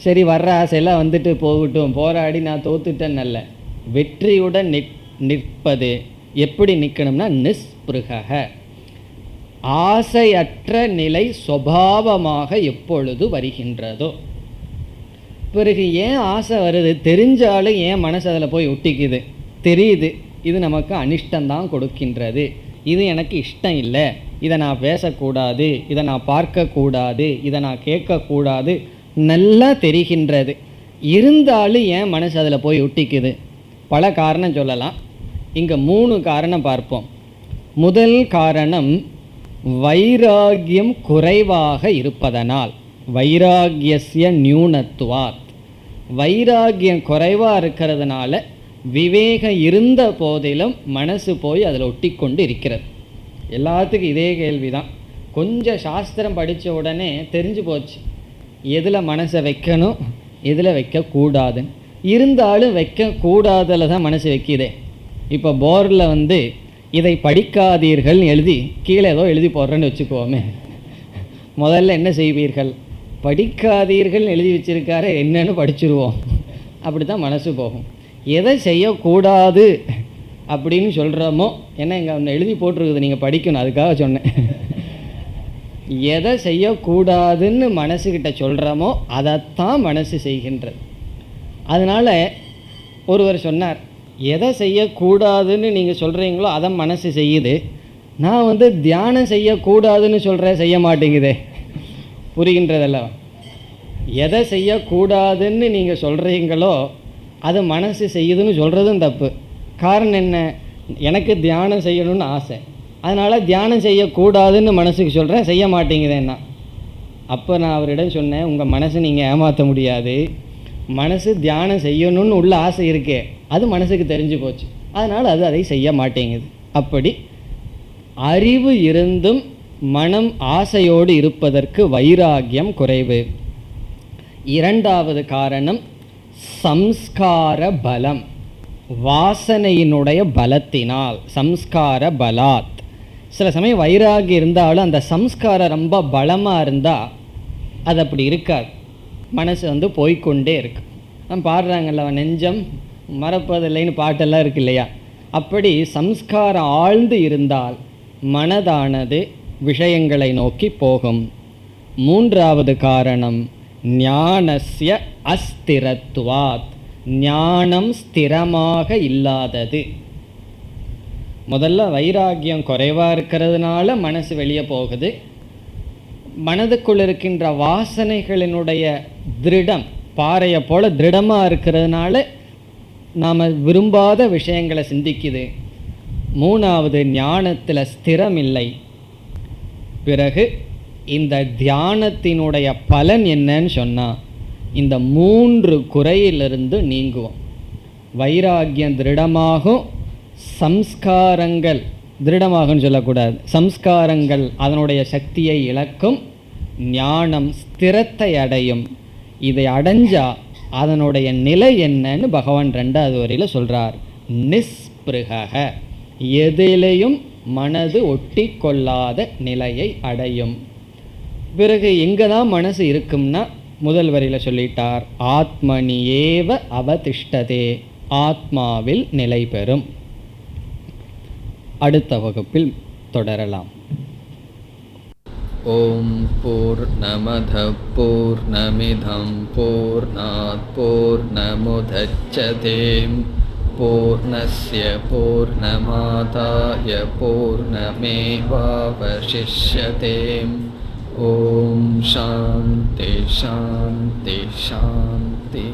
சரி வர்ற ஆசையெல்லாம் வந்துட்டு போகட்டும், போராடி நான் தோத்துட்டேன்னு அல்ல, வெற்றியுடன் நிற்பது. எப்படி நிற்கணும்னா நிஸ்பிருக, ஆசையற்ற நிலை சுபாவமாக எப்பொழுது வருகின்றதோ. பிறகு ஏன் ஆசை வருது? தெரிஞ்சாலும் ஏன் மனசு அதில் போய் ஒட்டிக்குது? தெரியுது இது நமக்கு அனிஷ்டம்தான் கொடுக்கின்றது, இது எனக்கு இஷ்டம் இல்லை, இதை நான் பேசக்கூடாது, இதை நான் பார்க்கக்கூடாது, இதை நான் கேட்கக்கூடாது, நல்லா தெரிகின்றது. இருந்தாலும் ஏன் மனசு அதில் போய் ஒட்டிக்குது? பல காரணம் சொல்லலாம். இங்கே 3 காரணம் பார்ப்போம். முதல் காரணம் வைராகியம் குறைவாக இருப்பதனால், வைராகியஸ்ய நியூனத்துவாத். வைராகியம் குறைவாக இருக்கிறதுனால விவேகம் இருந்த போதிலும் மனசு போய் அதில் ஒட்டி கொண்டு இருக்கிறது. எல்லாத்துக்கும் இதே கேள்வி தான். கொஞ்சம் சாஸ்திரம் படித்த உடனே தெரிஞ்சு போச்சு எதில் மனசை வைக்கணும், எதில் வைக்கக்கூடாதுன்னு. இருந்தாலும் வைக்கக்கூடாதில் தான் மனசு வைக்கிதே. இப்போ போர்டில் இதை படிக்காதீர்கள் எழுதி கீழே ஏதோ எழுதி போடுறேன்னு வச்சுக்குவோமே, முதல்ல என்ன செய்வீர்கள்? படிக்காதீர்கள் எழுதி வச்சுருக்காரு, என்னன்னு படிச்சுருவோம். அப்படி தான் மனசு போகும். எதை செய்யக்கூடாது அப்படின்னு சொல்கிறோமோ, ஏன்னா இங்கே ஒன்று எழுதி போட்டிருக்குது, நீங்கள் படிக்கணும், அதுக்காக சொன்னேன். எதை செய்யக்கூடாதுன்னு மனசுக்கிட்ட சொல்கிறோமோ அதைத்தான் மனசு செய்கின்றது. அதனால் ஒருவர் சொன்னார், எதை செய்யக்கூடாதுன்னு நீங்கள் சொல்கிறீங்களோ அதை மனசு செய்யுது, நான் தியானம் செய்யக்கூடாதுன்னு சொல்கிறேன், செய்ய மாட்டேங்குதே. புரிகின்றதல்ல? எதை செய்யக்கூடாதுன்னு நீங்கள் சொல்கிறீங்களோ அது மனசு செய்யுதுன்னு சொல்கிறதும் தப்பு. காரணம் என்ன? எனக்கு தியானம் செய்யணும்னு ஆசை, அதனால் தியானம் செய்யக்கூடாதுன்னு மனசுக்கு சொல்கிறேன், செய்ய மாட்டேங்குதேன்னா. அப்போ நான் அவரிடம் சொன்னேன், உங்கள் மனசை நீங்கள் ஏமாற்ற முடியாது. மனசு தியானம் செய்யணும்னு உள்ள ஆசை இருக்கே, அது மனசுக்கு தெரிஞ்சு போச்சு, அதனால் அது அதை செய்ய மாட்டேங்குது. அப்படி அறிவு இருந்தும் மனம் ஆசையோடு இருப்பதற்கு வைராகியம் குறைவு. இரண்டாவது காரணம் சம்ஸ்கார பலம், வாசனையினுடைய பலத்தினால், சம்ஸ்கார பலாத். சில சமயம் வைராகி இருந்தாலும் அந்த சம்ஸ்காரம் ரொம்ப பலமாக இருந்தால் அது அப்படி இருக்காது, மனசு வந்து போய்கொண்டே இருக்கு. நம்ம பாடுறாங்கல்ல, நெஞ்சம் மறப்பதில்லைன்னு பாட்டெல்லாம் இருக்கு இல்லையா? அப்படி சம்ஸ்காரம் ஆழ்ந்து இருந்தால் மனதானது விஷயங்களை நோக்கி போகும். மூன்றாவது காரணம் ஞானஸ்ய அஸ்திரத்துவாத், ஞானம் ஸ்திரமாக இல்லாதது. முதல்ல வைராகியம் குறைவாக இருக்கிறதுனால மனசு வெளியே போகுது. மனதுக்குள் இருக்கின்ற வாசனைகளினுடைய திருடம் பாறையை போல திருடமாக இருக்கிறதுனால நாம் விரும்பாத விஷயங்களை சிந்திக்குது. மூணாவது ஞானத்தில் ஸ்திரம் இல்லை. பிறகு இந்த தியானத்தினுடைய பலன் என்னன்னு சொன்னால் இந்த 3 குறையிலிருந்து நீங்குவோம். வைராகியம் திருடமாகும், சம்ஸ்காரங்கள் திருடமாகும்னு சொல்லக்கூடாது, சம்ஸ்காரங்கள் அதனுடைய சக்தியை இழக்கும், ஞானம் ஸ்திரத்தை அடையும். இதை அடைஞ்சா அதனுடைய நிலை என்னன்னு பகவான் 2வது வரியில் சொல்கிறார். நிஸ்பிருக, எதிலையும் மனது ஒட்டி கொள்ளாத நிலையை அடையும். பிறகு எங்கே தான் மனசு இருக்கும்னா முதல் வரியில் சொல்லிட்டார், ஆத்மனி ஏவ அவதிஷ்டதே, ஆத்மாவில் நிலை பெறும். அடுத்த வகுப்பில் தொடரலாம். ஓம் பூர்ணமத பூர்ணமிதம் பூர்ணாத் பூர்ணமுதச்யதே பூர்ணஸ்ய பூர்ணமாதாய பூர்ணமேவாவசிஷ்யதே. ஓம் சாந்தி சாந்தி சாந்தி.